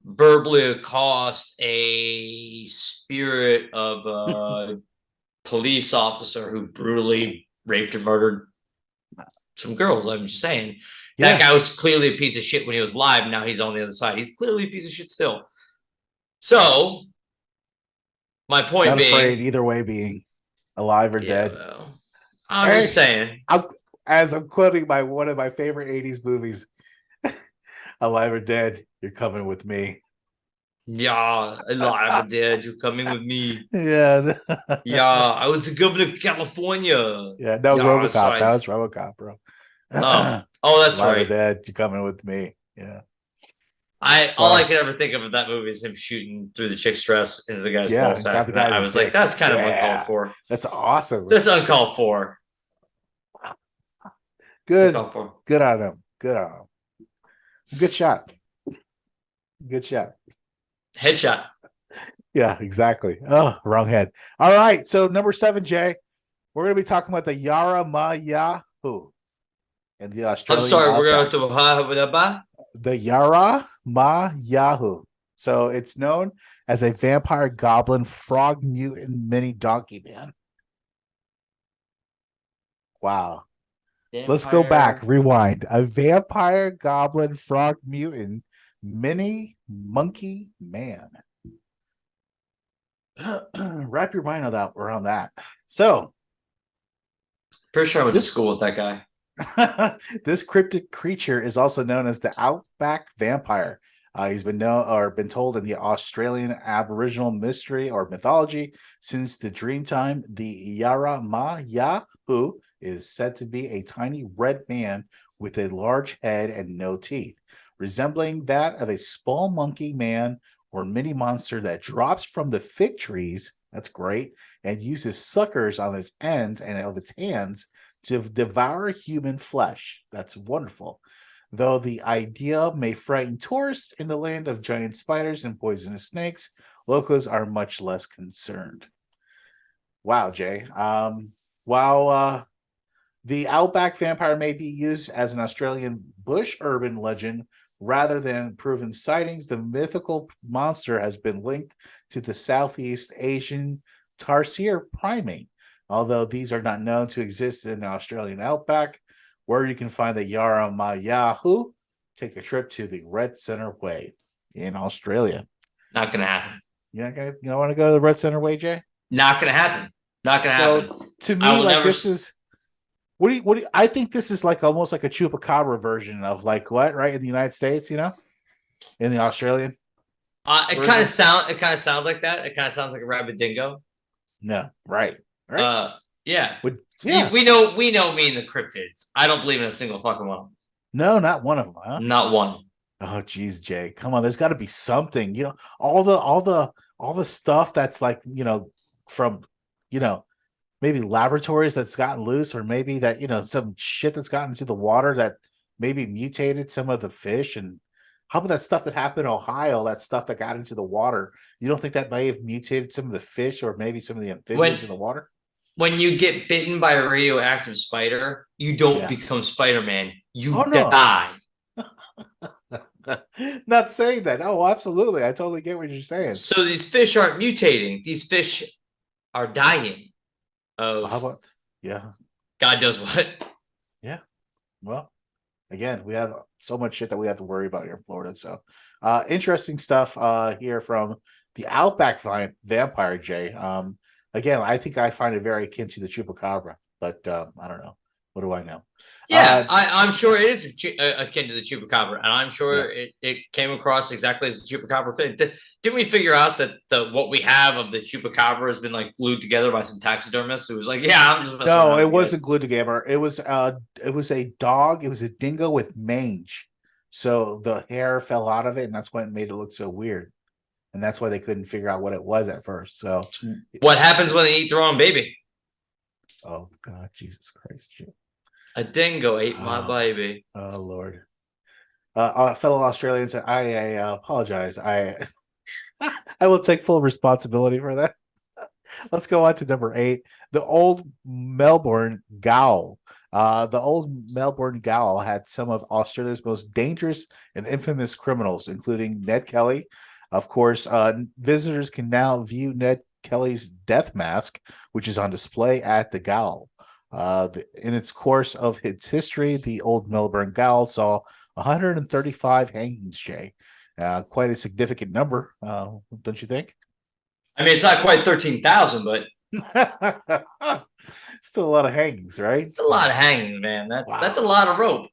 D: verbally accost a spirit of a police officer who brutally raped or murdered some girls. I'm just saying. That guy was clearly a piece of shit when he was alive. Now he's on the other side. He's clearly a piece of shit still. So, my point
C: Not
D: being...
C: afraid either way being alive or dead.
D: Well, I'm just saying.
C: I'm quoting one of my favorite 80s movies, Alive or Dead, you're coming with me.
D: Yeah, alive or dead, you're coming with me.
C: Yeah.
D: I was the governor of California.
C: Yeah, that was RoboCop. That was RoboCop, bro.
D: That's
C: Alive
D: right.
C: or Dead, you're coming with me. Yeah.
D: All I could ever think of that movie is him shooting through the chick's dress into the guy's ball sack. I was like, that's kind of uncalled for.
C: That's awesome.
D: That's uncalled for.
C: Good on him. Good on him. Good shot.
D: Headshot.
C: Yeah, exactly. Oh, wrong head. All right. So number 7, Jay, we're going to be talking about the Yara Ma Yahoo and the Australian.
D: I'm sorry, we're going to
C: the Yara Ma Yahoo. So it's known as a vampire, goblin, frog, mutant, mini donkey man. Wow. Let's go back. Rewind. A vampire, goblin, frog, mutant, mini monkey man. Wrap your mind around that. So,
D: pretty sure I was in school with that guy.
C: This cryptid creature is also known as the outback vampire. He's been told in the Australian Aboriginal mystery or mythology since the Dreamtime. The Yara Ma Yahoo is said to be a tiny red man with a large head and no teeth, resembling that of a small monkey man or mini monster that drops from the fig trees. That's great. And uses suckers on its ends and of its hands to devour human flesh. That's wonderful. Though the idea may frighten tourists in the land of giant spiders and poisonous snakes, locals are much less concerned. Wow, Jay. While the outback vampire may be used as an Australian bush urban legend rather than proven sightings, the mythical monster has been linked to the Southeast Asian tarsier primate, although these are not known to exist in the Australian outback. Where you can find the Yara Ma Yahoo, take a trip to the Red Center Way in Australia.
D: Not going to happen.
C: You don't want to go to the Red Center Way, Jay?
D: Not going to happen. Not going to happen.
C: To me, this is... What do you, I think this is like almost like a chupacabra version of like what, right? In the United States, in the Australian.
D: It kind of sounds like that. It kind of sounds like a rabbit dingo.
C: No, right.
D: Yeah.
C: Yeah.
D: We know me and the cryptids. I don't believe in a single fucking one.
C: No, not one of them, huh?
D: Not one.
C: Oh, geez, Jay. Come on, there's got to be something. All the stuff that's like, from, maybe laboratories that's gotten loose, or maybe that, some shit that's gotten into the water that maybe mutated some of the fish. And how about that stuff that happened in Ohio, that stuff that got into the water? You don't think that may have mutated some of the fish or maybe some of the amphibians in the water?
D: When you get bitten by a radioactive spider, you don't become Spider-Man. You die.
C: Not saying that. Oh, absolutely. I totally get what you're saying.
D: So these fish aren't mutating. These fish are dying.
C: How about,
D: God knows what.
C: Yeah. Well, again, we have so much shit that we have to worry about here in Florida. So interesting stuff here from the Outback Vampire, Jay. again, I think I find it very akin to the chupacabra, but I don't know. What do I know?
D: Yeah, I'm sure it is akin to the chupacabra, and I'm sure it came across exactly as the chupacabra. Didn't we figure out that what we have of the chupacabra has been like glued together by some taxidermists who was like, yeah, I'm just messing around.
C: No, it wasn't glued together. It was a dog. It was a dingo with mange. So the hair fell out of it, and that's why it made it look so weird. And that's why they couldn't figure out what it was at first. So
D: what happens when they eat their own baby?
C: Oh God, Jesus Christ, Jim.
D: A dingo ate my baby.
C: Oh Lord. Fellow Australians, I apologize. I will take full responsibility for that. Let's go on to number 8. The old Melbourne Gaol. The old Melbourne Gaol had some of Australia's most dangerous and infamous criminals, including Ned Kelly. Of course, visitors can now view Ned Kelly's death mask, which is on display at the Gaol. In its course of its history, the old Melbourne Gaol saw 135 hangings, Jay. Quite a significant number, don't you think?
D: I mean, it's not quite 13,000, but
C: still a lot of hangings, right?
D: It's a lot of hangings, man. That's a lot of rope.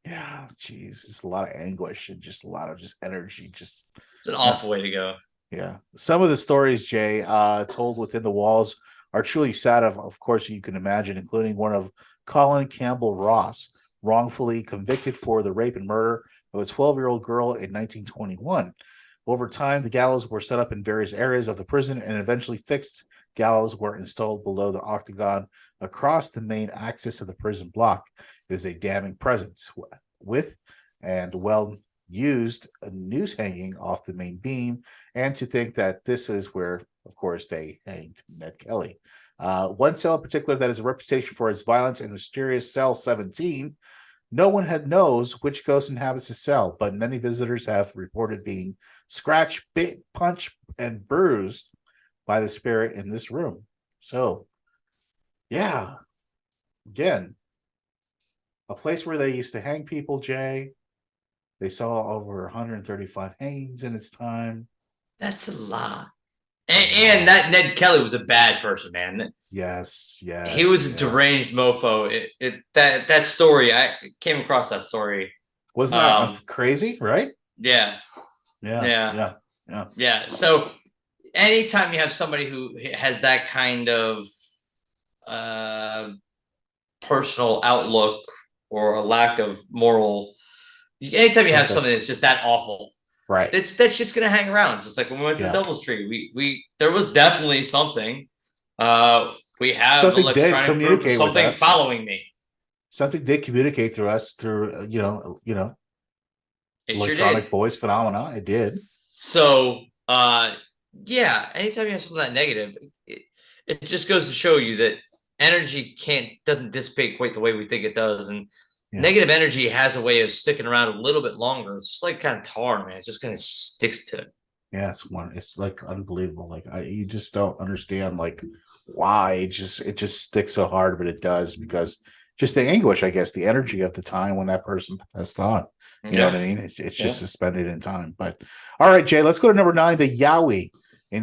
C: Yeah, geez, just a lot of anguish and just a lot of energy. It's
D: an awful way to go.
C: Yeah, some of the stories, Jay, told within the walls are truly sad. Of course, you can imagine, including one of Colin Campbell Ross, wrongfully convicted for the rape and murder of a 12-year-old girl in 1921. Over time, the gallows were set up in various areas of the prison, and eventually fixed gallows were installed below the octagon across the main axis of the prison block. It is a damning presence with and well-used noose hanging off the main beam, and to think that this is where, of course, they hanged Ned Kelly. One cell in particular that has a reputation for its violence and mysterious cell 17. No one knows which ghost inhabits the cell, but many visitors have reported being scratched, bit, punched, and bruised by the spirit in this room. So, yeah, again, a place where they used to hang people, Jay. They saw over 135 hangings in its time.
D: That's a lot. And that Ned Kelly was a bad person, man.
C: Yes.
D: He was a deranged mofo. That story, I came across that story.
C: Wasn't that crazy, right?
D: Yeah. So anytime you have somebody who has that kind of personal outlook or a lack of moral, anytime you have something that's just that awful,
C: right?
D: That shit's gonna hang around. Just like when we went to the Devil's Tree, we there was definitely something. We have
C: something did communicate
D: something
C: with us.
D: Following me.
C: Something did communicate through us through
D: it
C: electronic voice phenomena. It did.
D: So yeah, anytime you have something that negative, it just goes to show you that energy doesn't dissipate quite the way we think it does, and negative energy has a way of sticking around a little bit longer. It's just like kind of tar, man. It just kind of sticks to it.
C: Yeah, it's like unbelievable. Like you just don't understand why it just sticks so hard, but it does, because just the anguish, I guess, the energy of the time when that person passed on. You know what I mean? It's just suspended in time. But all right, Jay, let's go to number 9, the Yowie in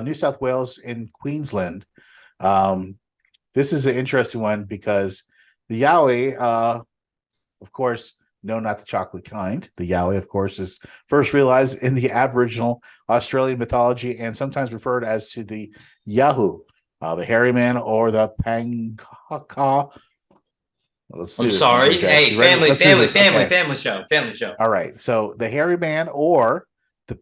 C: New South Wales in Queensland. This is an interesting one because the Yowie, of course, no, not the chocolate kind. The Yowie, of course, is first realized in the Aboriginal Australian mythology and sometimes referred as to the Yahoo, the hairy man, or the Pangaka.
D: I'm sorry. Hey, family show.
C: All right. So the hairy man or the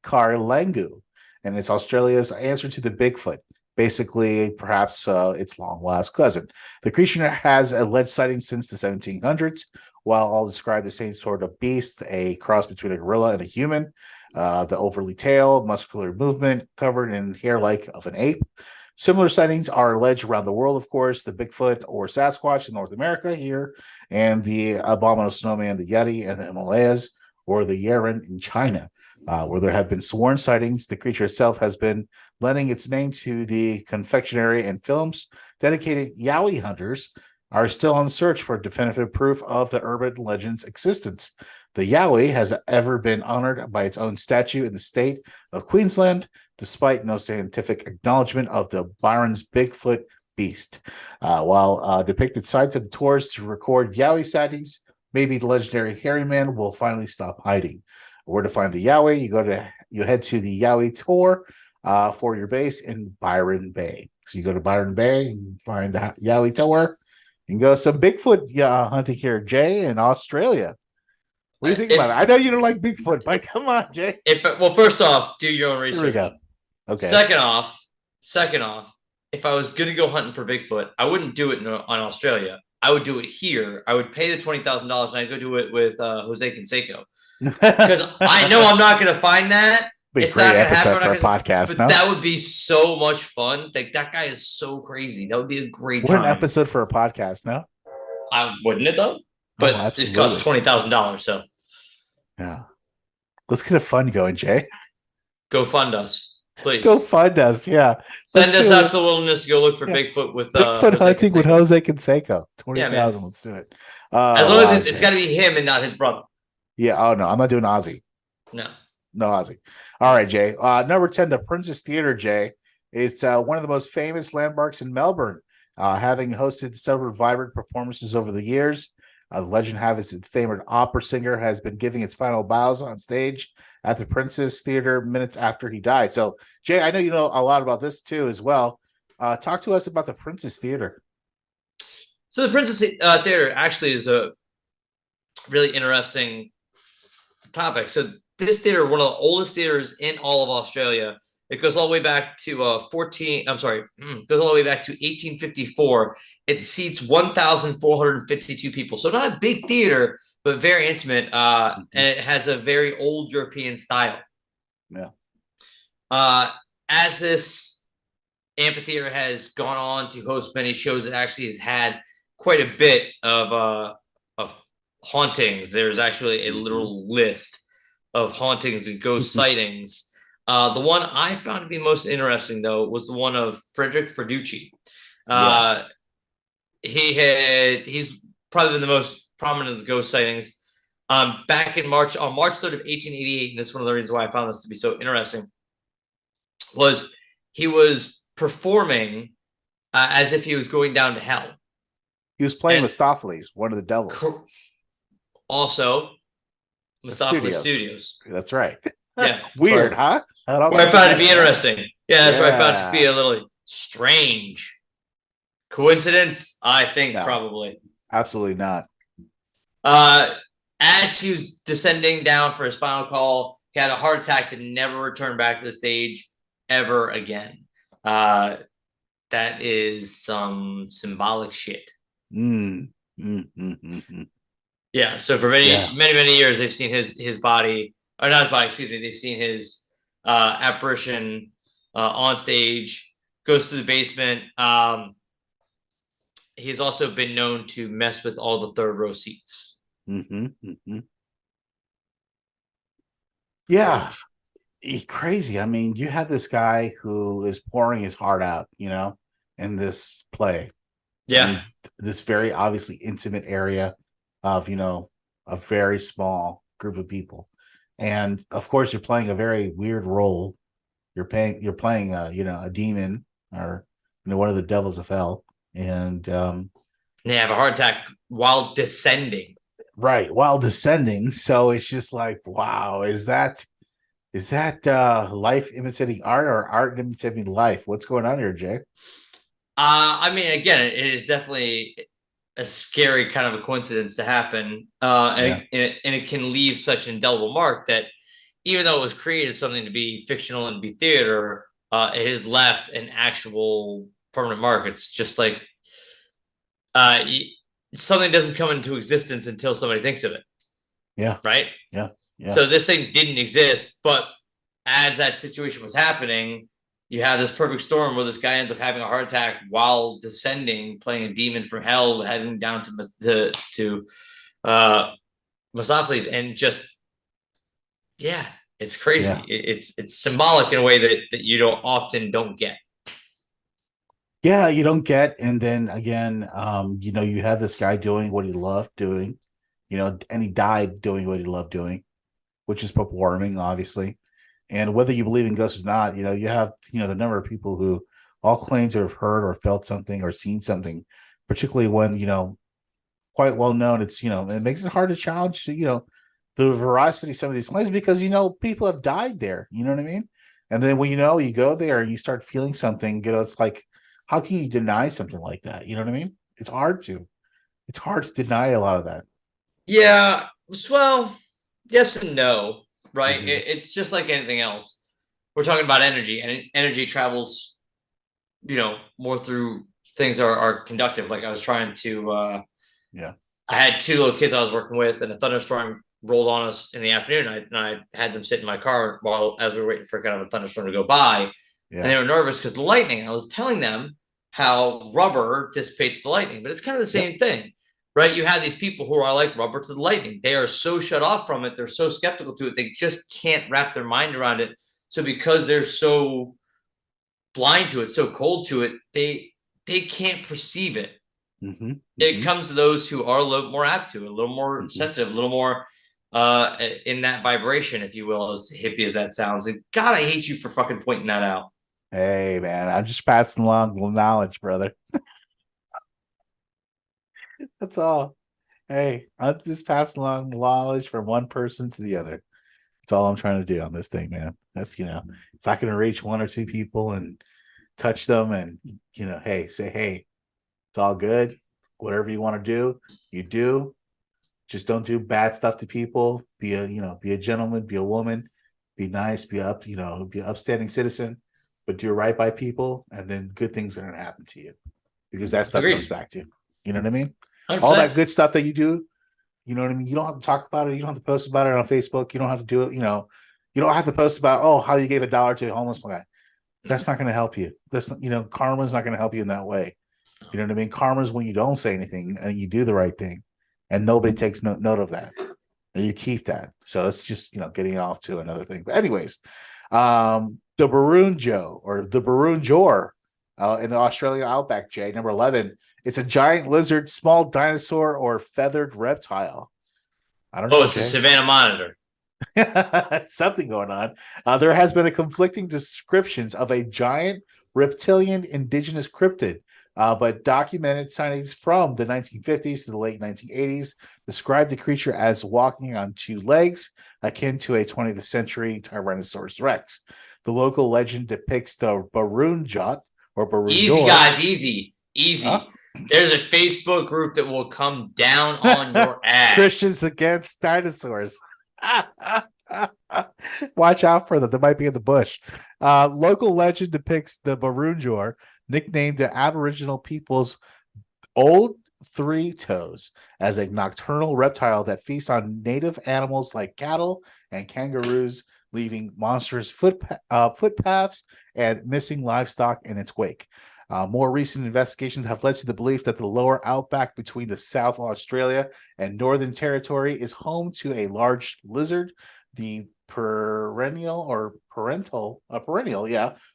C: Pangkarlengu, and it's Australia's answer to the Bigfoot. Basically, perhaps its long-lost cousin. The creature has alleged sightings since the 1700s. While all describe the same sort of beast, a cross between a gorilla and a human, the overly tailed, muscular movement, covered in hair like of an ape. Similar sightings are alleged around the world, of course, the Bigfoot or Sasquatch in North America here, and the abominable snowman, the Yeti in the Himalayas, or the Yeren in China, where there have been sworn sightings. The creature itself has been lending its name to the confectionery and films. Dedicated Yowie hunters are still on the search for definitive proof of the urban legend's existence. The Yowie has ever been honored by its own statue in the state of Queensland. despite no scientific acknowledgement of the Byron's Bigfoot beast. While depicted sites of the tours to record Yowie sightings, maybe the legendary hairy man will finally stop hiding. Where to find the Yowie? You head to the Yowie tour for your base in Byron Bay. So you go to Byron Bay and find the Yowie tour and go some Bigfoot hunting here, Jay, in Australia. What do you think about it? I know you don't like Bigfoot, but come on, Jay.
D: Well, first off, do your own research.
C: Here we go. Okay.
D: Second off, if I was going to go hunting for Bigfoot, I wouldn't do it on Australia. I would do it here. I would pay the $20,000 and I'd go do it with Jose Canseco. Because I know I'm not going to find that.
C: It's not going to happen for a podcast.
D: But that would be so much fun. Like, that guy is so crazy. That would be a great time.
C: What an episode for a podcast, no?
D: Wouldn't it, though? But it costs $20,000, so.
C: Yeah. Let's get a fund going, Jay.
D: Go fund us, please.
C: Go fund us, yeah.
D: Send us out to the wilderness to go look for Bigfoot with
C: Bigfoot hunting with Jose Canseco. 20,000. Let's do it.
D: As long as it's got to be him and not his brother.
C: Yeah. Oh no, I'm not doing Ozzy.
D: No
C: Ozzy. All right, Jay. Number 10, the Princess Theatre, Jay. It's one of the most famous landmarks in Melbourne, having hosted several vibrant performances over the years. The legend has its favorite opera singer has been giving its final bows on stage at the Princess Theatre minutes after he died. So, Jay, I know you know a lot about this too as well. Talk to us about the Princess Theatre.
D: So the Princess Theatre actually is a really interesting topic. So this theater, one of the oldest theaters in all of Australia. It goes all the way back to goes all the way back to 1854. It seats 1,452 people. So not a big theater, but very intimate. And it has a very old European style.
C: Yeah.
D: As this amphitheater has gone on to host many shows, it actually has had quite a bit of hauntings. There's actually a literal list of hauntings and ghost sightings. The one I found to be most interesting, though, was the one of Frederick Ferducci. He's probably been the most prominent of the ghost sightings. Back in March 3rd of 1888, and this is one of the reasons why I found this to be so interesting, was he was performing as if he was going down to hell.
C: He was playing Mephistopheles, one of the devils.
D: Also, Mephistopheles Studios.
C: That's right.
D: Yeah.
C: Weird, huh?
D: I found it to be interesting. Yeah, that's what I found it to be a little strange. Coincidence? I think probably.
C: Absolutely not.
D: As he was descending down for his final call, he had a heart attack to never return back to the stage ever again. That is some symbolic shit. Yeah, so for many years, they've seen his body, or not his body, excuse me, they've seen his apparition on stage, goes to the basement. He's also been known to mess with all the third row seats.
C: Yeah, crazy. I mean, you have this guy who is pouring his heart out, in this play.
D: Yeah.
C: This very obviously intimate area of, a very small group of people. And of course, you're playing a very weird role. You're playing a demon or one of the devils of hell. And
D: they have a heart attack while descending.
C: Right, while descending. So it's just like, wow, is that life imitating art or art imitating life? What's going on here, Jay?
D: I mean, again, it is definitely a scary kind of a coincidence to happen. And it can leave such an indelible mark that even though it was created something to be fictional and be theater, it has left an actual permanent mark. It's just like something doesn't come into existence until somebody thinks of it.
C: Yeah.
D: Right?
C: Yeah.
D: So this thing didn't exist, but as that situation was happening, you have this perfect storm where this guy ends up having a heart attack while descending, playing a demon from hell, heading down to Mephistopheles, and just it's crazy.
C: Yeah.
D: It's symbolic in a way that you often don't get.
C: Yeah, you don't get, and then again, you have this guy doing what he loved doing, and he died doing what he loved doing, which is performing, obviously. And whether you believe in ghosts or not, you have, the number of people who all claim to have heard or felt something or seen something, particularly when, quite well known. It's, it makes it hard to challenge, the veracity of some of these claims because, people have died there. You know what I mean? And then when, you go there and you start feeling something, it's like, how can you deny something like that? You know what I mean? It's hard to deny a lot of that.
D: Yeah. Well, yes and no, right? It's just like anything else. We're talking about energy, and energy travels, more through things that are conductive. Like I was trying to, I had 2 little kids I was working with, and a thunderstorm rolled on us in the afternoon. And I had them sit in my car as we were waiting for kind of a thunderstorm to go by. Yeah. And they were nervous because the lightning. I was telling them how rubber dissipates the lightning, but it's kind of the same thing, right? You have these people who are like rubber to the lightning. They are so shut off from it. They're so skeptical to it. They just can't wrap their mind around it. So because they're so blind to it, so cold to it, they can't perceive it. It comes to those who are a little more apt to it, a little more sensitive, a little more in that vibration, if you will, as hippie as that sounds. And God, I hate you for fucking pointing that out.
C: Hey, man, I'm just passing along knowledge, brother. That's all. Hey, I'm just passing along knowledge from one person to the other. That's all I'm trying to do on this thing, man. That's, if I can reach 1 or 2 people and touch them and, hey, say, hey, it's all good. Whatever you want to do, you do. Just don't do bad stuff to people. Be a gentleman, be a woman, be nice, be an upstanding citizen, but do right by people, and then good things are going to happen to you, because that stuff comes back to you. You know what I mean? 100%. All that good stuff that you do, you know what I mean? You don't have to talk about it. You don't have to post about it on Facebook. You don't have to do it. You don't have to post about, how you gave $1 to a homeless guy. That's not going to help you. That's, karma's not going to help you in that way. You know what I mean? Karma's when you don't say anything and you do the right thing, and nobody takes note of that, and you keep that. So it's just, getting off to another thing. But anyways, the Baroon Joe, or the Baroon Jor, in the Australian outback, Jay, number 11. It's a giant lizard, small dinosaur, or feathered reptile. I don't know.
D: Oh, it's a Savannah monitor.
C: Something going on. There has been a conflicting descriptions of a giant reptilian indigenous cryptid, but documented sightings from the 1950s to the late 1980s described the creature as walking on 2 legs, akin to a 20th century Tyrannosaurus Rex. The local legend depicts the Baroon Jot, or Baroon
D: Easy,
C: Jor.
D: guys, easy. Huh? There's a Facebook group that will come down on your ass.
C: Christians against dinosaurs. Watch out for them. They might be in the bush. Local legend depicts the Baroon Jor, nicknamed the Aboriginal people's old 3 toes, as a nocturnal reptile that feasts on native animals like cattle and kangaroos, leaving monstrous footpaths and missing livestock in its wake. More recent investigations have led to the belief that the lower outback between the South Australia and Northern Territory is home to a large lizard, the perennial,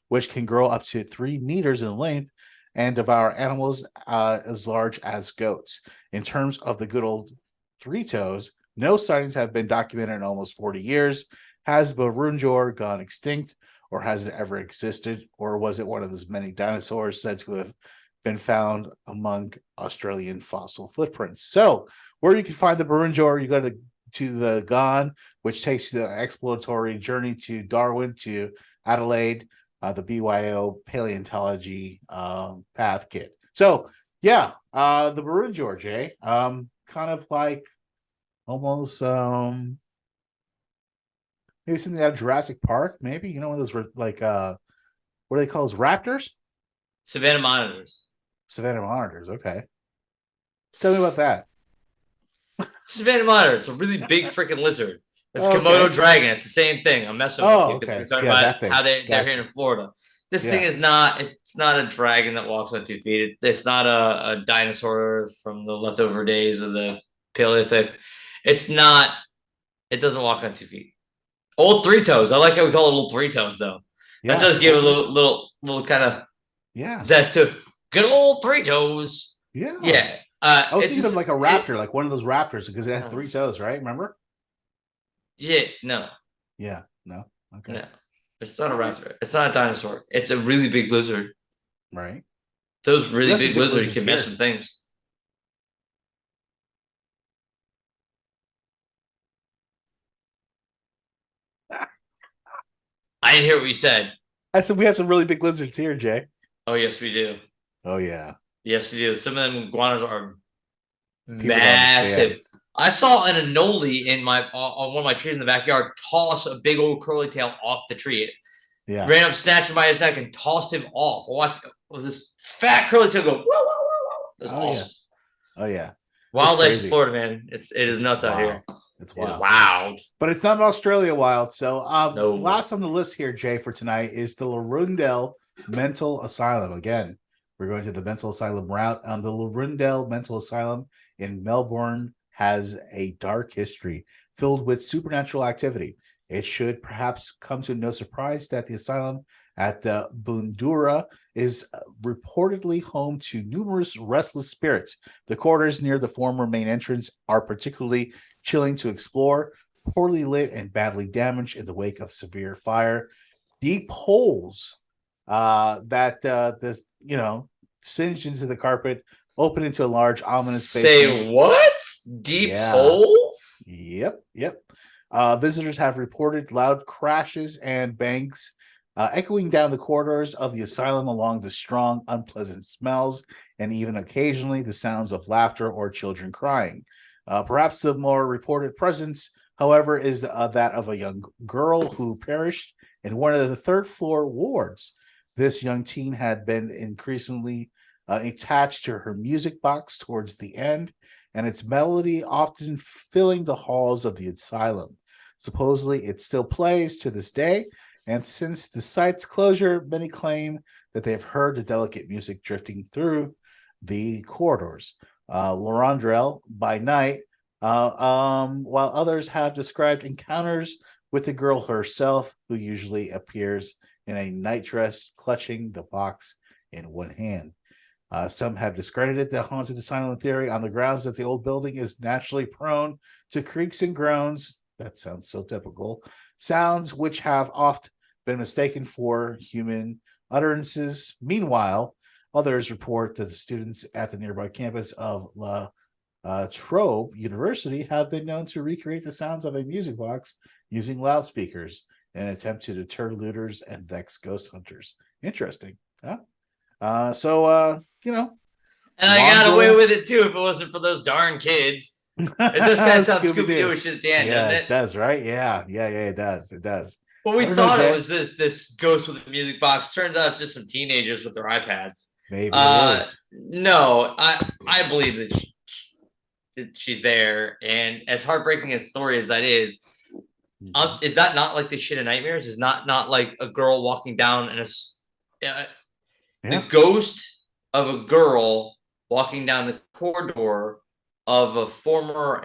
C: which can grow up to 3 meters in length and devour animals as large as goats. In terms of the good old 3 toes, no sightings have been documented in almost 40 years. Has Baroon Jor gone extinct, or has it ever existed, or was it one of those many dinosaurs said to have been found among Australian fossil footprints? So, where you can find the Baroon Jor, you go to the Gone, which takes you the exploratory journey to Darwin, to Adelaide, the BYO paleontology path kit. So, yeah, the Baroon Jor, Jay, kind of like almost maybe something out of Jurassic Park, maybe, one of those like what do they call those, raptors?
D: Savannah monitors.
C: Savannah monitors, okay. Tell me about that.
D: Savannah monitor, it's a really big freaking lizard. It's Komodo dragon. It's the same thing. I'm messing with you because we're talking about how they're here in Florida. This thing is not a dragon that walks on 2 feet. It's not a dinosaur from the leftover days of the Paleolithic. It doesn't walk on 2 feet. Old 3 toes. I like how we call it old 3 toes, though. That does give a little kind of zest to good old 3 toes.
C: Yeah.
D: Yeah.
C: I was thinking of like a raptor, like one of those raptors, because it has 3 toes, right? Remember?
D: Yeah. No.
C: Yeah. No. Okay.
D: No. It's not a raptor. It's not a dinosaur. It's a really big lizard.
C: Right.
D: Those really big lizards
C: lizards
D: can mess
C: here.
D: some things. I didn't hear what you said.
C: I said we have some really big lizards here, Jay.
D: Oh, yes, we do.
C: Oh, yeah.
D: Yes, we do. Some of them iguanas are
C: People don't understand.
D: massive. I saw an anole in my on one of my trees in the backyard toss a big old curly tail off the tree. It
C: Yeah.
D: ran up, snatched him by his neck, and tossed him off. I watched this fat curly tail go, whoa, whoa, whoa, whoa. That's awesome.
C: Oh, yeah.
D: Wildlife in Florida, man. It is nuts out here.
C: It's wild.
D: It's wild.
C: But it's not Australia wild. So
D: No.
C: last on the list here, Jay, for tonight is the Lurundale Mental Asylum. Again, we're going to the mental asylum route. The Lurundale Mental Asylum in Melbourne has a dark history filled with supernatural activity. It should perhaps come to no surprise that the asylum at the Bundura is reportedly home to numerous restless spirits. The quarters near the former main entrance are particularly chilling to explore, poorly lit and badly damaged in the wake of severe fire. Deep holes that this singed into the carpet, open into a large ominous space.
D: Say what? Deep holes?
C: Yep. Visitors have reported loud crashes and bangs echoing down the corridors of the asylum, along the strong, unpleasant smells, and even occasionally the sounds of laughter or children crying. Perhaps the more reported presence, however, is that of a young girl who perished in one of the third-floor wards. This young teen had been increasingly attached to her music box towards the end, and its melody often filling the halls of the asylum. Supposedly, it still plays to this day, and since the site's closure, many claim that they have heard the delicate music drifting through the corridors. Lurundale by night, while others have described encounters with the girl herself, who usually appears in a nightdress, clutching the box in one hand. Some have discredited the haunted asylum theory on the grounds that the old building is naturally prone to creaks and groans. That sounds so typical. Sounds which have oft been mistaken for human utterances. Meanwhile, others report that the students at the nearby campus of La Trobe University have been known to recreate the sounds of a music box using loudspeakers in an attempt to deter looters and vex ghost hunters. Interesting, huh?
D: And I got away with it too if it wasn't for those darn kids. It does kind of sound Scooby-Doo-ish at the end, doesn't it?
C: It does, right? Yeah, it does.
D: Well, we thought it was this ghost with a music box. Turns out it's just some teenagers with their iPads.
C: Maybe it is.
D: No, I believe that she's there. And as heartbreaking a story as that is that not like the shit of nightmares? Is not like a girl walking down and the ghost of a girl walking down the corridor of a former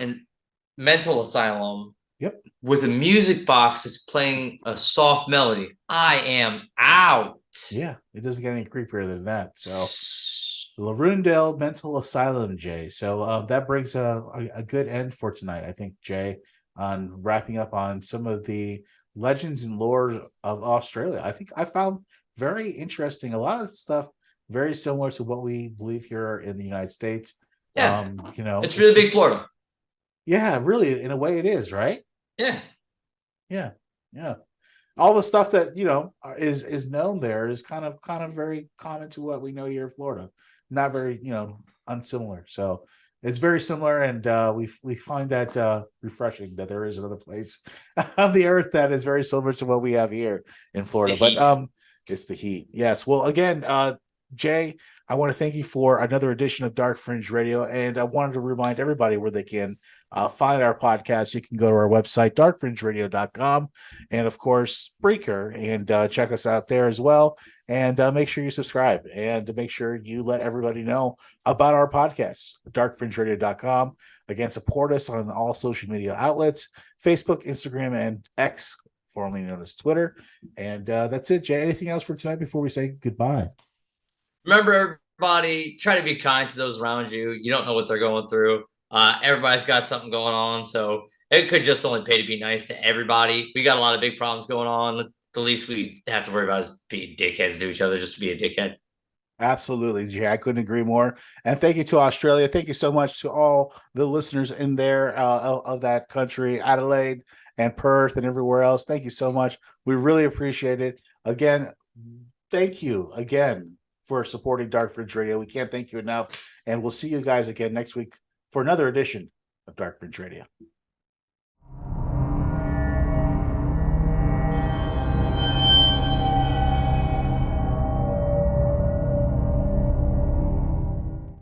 D: mental asylum.
C: Yep.
D: With a music box is playing a soft melody. I am out.
C: Yeah, it doesn't get any creepier than that. So, Lurundale Mental Asylum, Jay. So that brings a good end for tonight, I think, Jay, on wrapping up on some of the legends and lore of Australia. I think I found very interesting. A lot of stuff very similar to what we believe here in the United States.
D: Yeah, it's really big Florida.
C: Yeah, really, in a way, it is, right?
D: Yeah.
C: All the stuff that is known there is kind of very common to what we know here in Florida. Not very unsimilar. So it's very similar, and we find that refreshing that there is another place on the earth that is very similar to what we have here in Florida. But it's the heat. Yes. Well, again, Jay, I want to thank you for another edition of Dark Fringe Radio, and I wanted to remind everybody where they can find our podcast. You can go to our website, darkfringeradio.com, and of course, Spreaker, and check us out there as well. And make sure you subscribe, and make sure you let everybody know about our podcast, darkfringeradio.com. Again, support us on all social media outlets, Facebook, Instagram, and X, formerly known as Twitter. And that's it, Jay. Anything else for tonight before we say goodbye?
D: Remember, everybody, try to be kind to those around you. You don't know what they're going through. Everybody's got something going on, so it could just only pay to be nice to everybody. We got a lot of big problems going on. the least we have to worry about is being dickheads to each other, just to be a dickhead.
C: Absolutely, Jay. I couldn't agree more. And thank you to Australia. Thank you so much to all the listeners in there of that country, Adelaide and Perth and everywhere else. Thank you so much. We really appreciate it. Again, thank you again for supporting Dark Fringe Radio. We can't thank you enough. And we'll see you guys again next week for another edition of Dark Fringe Radio.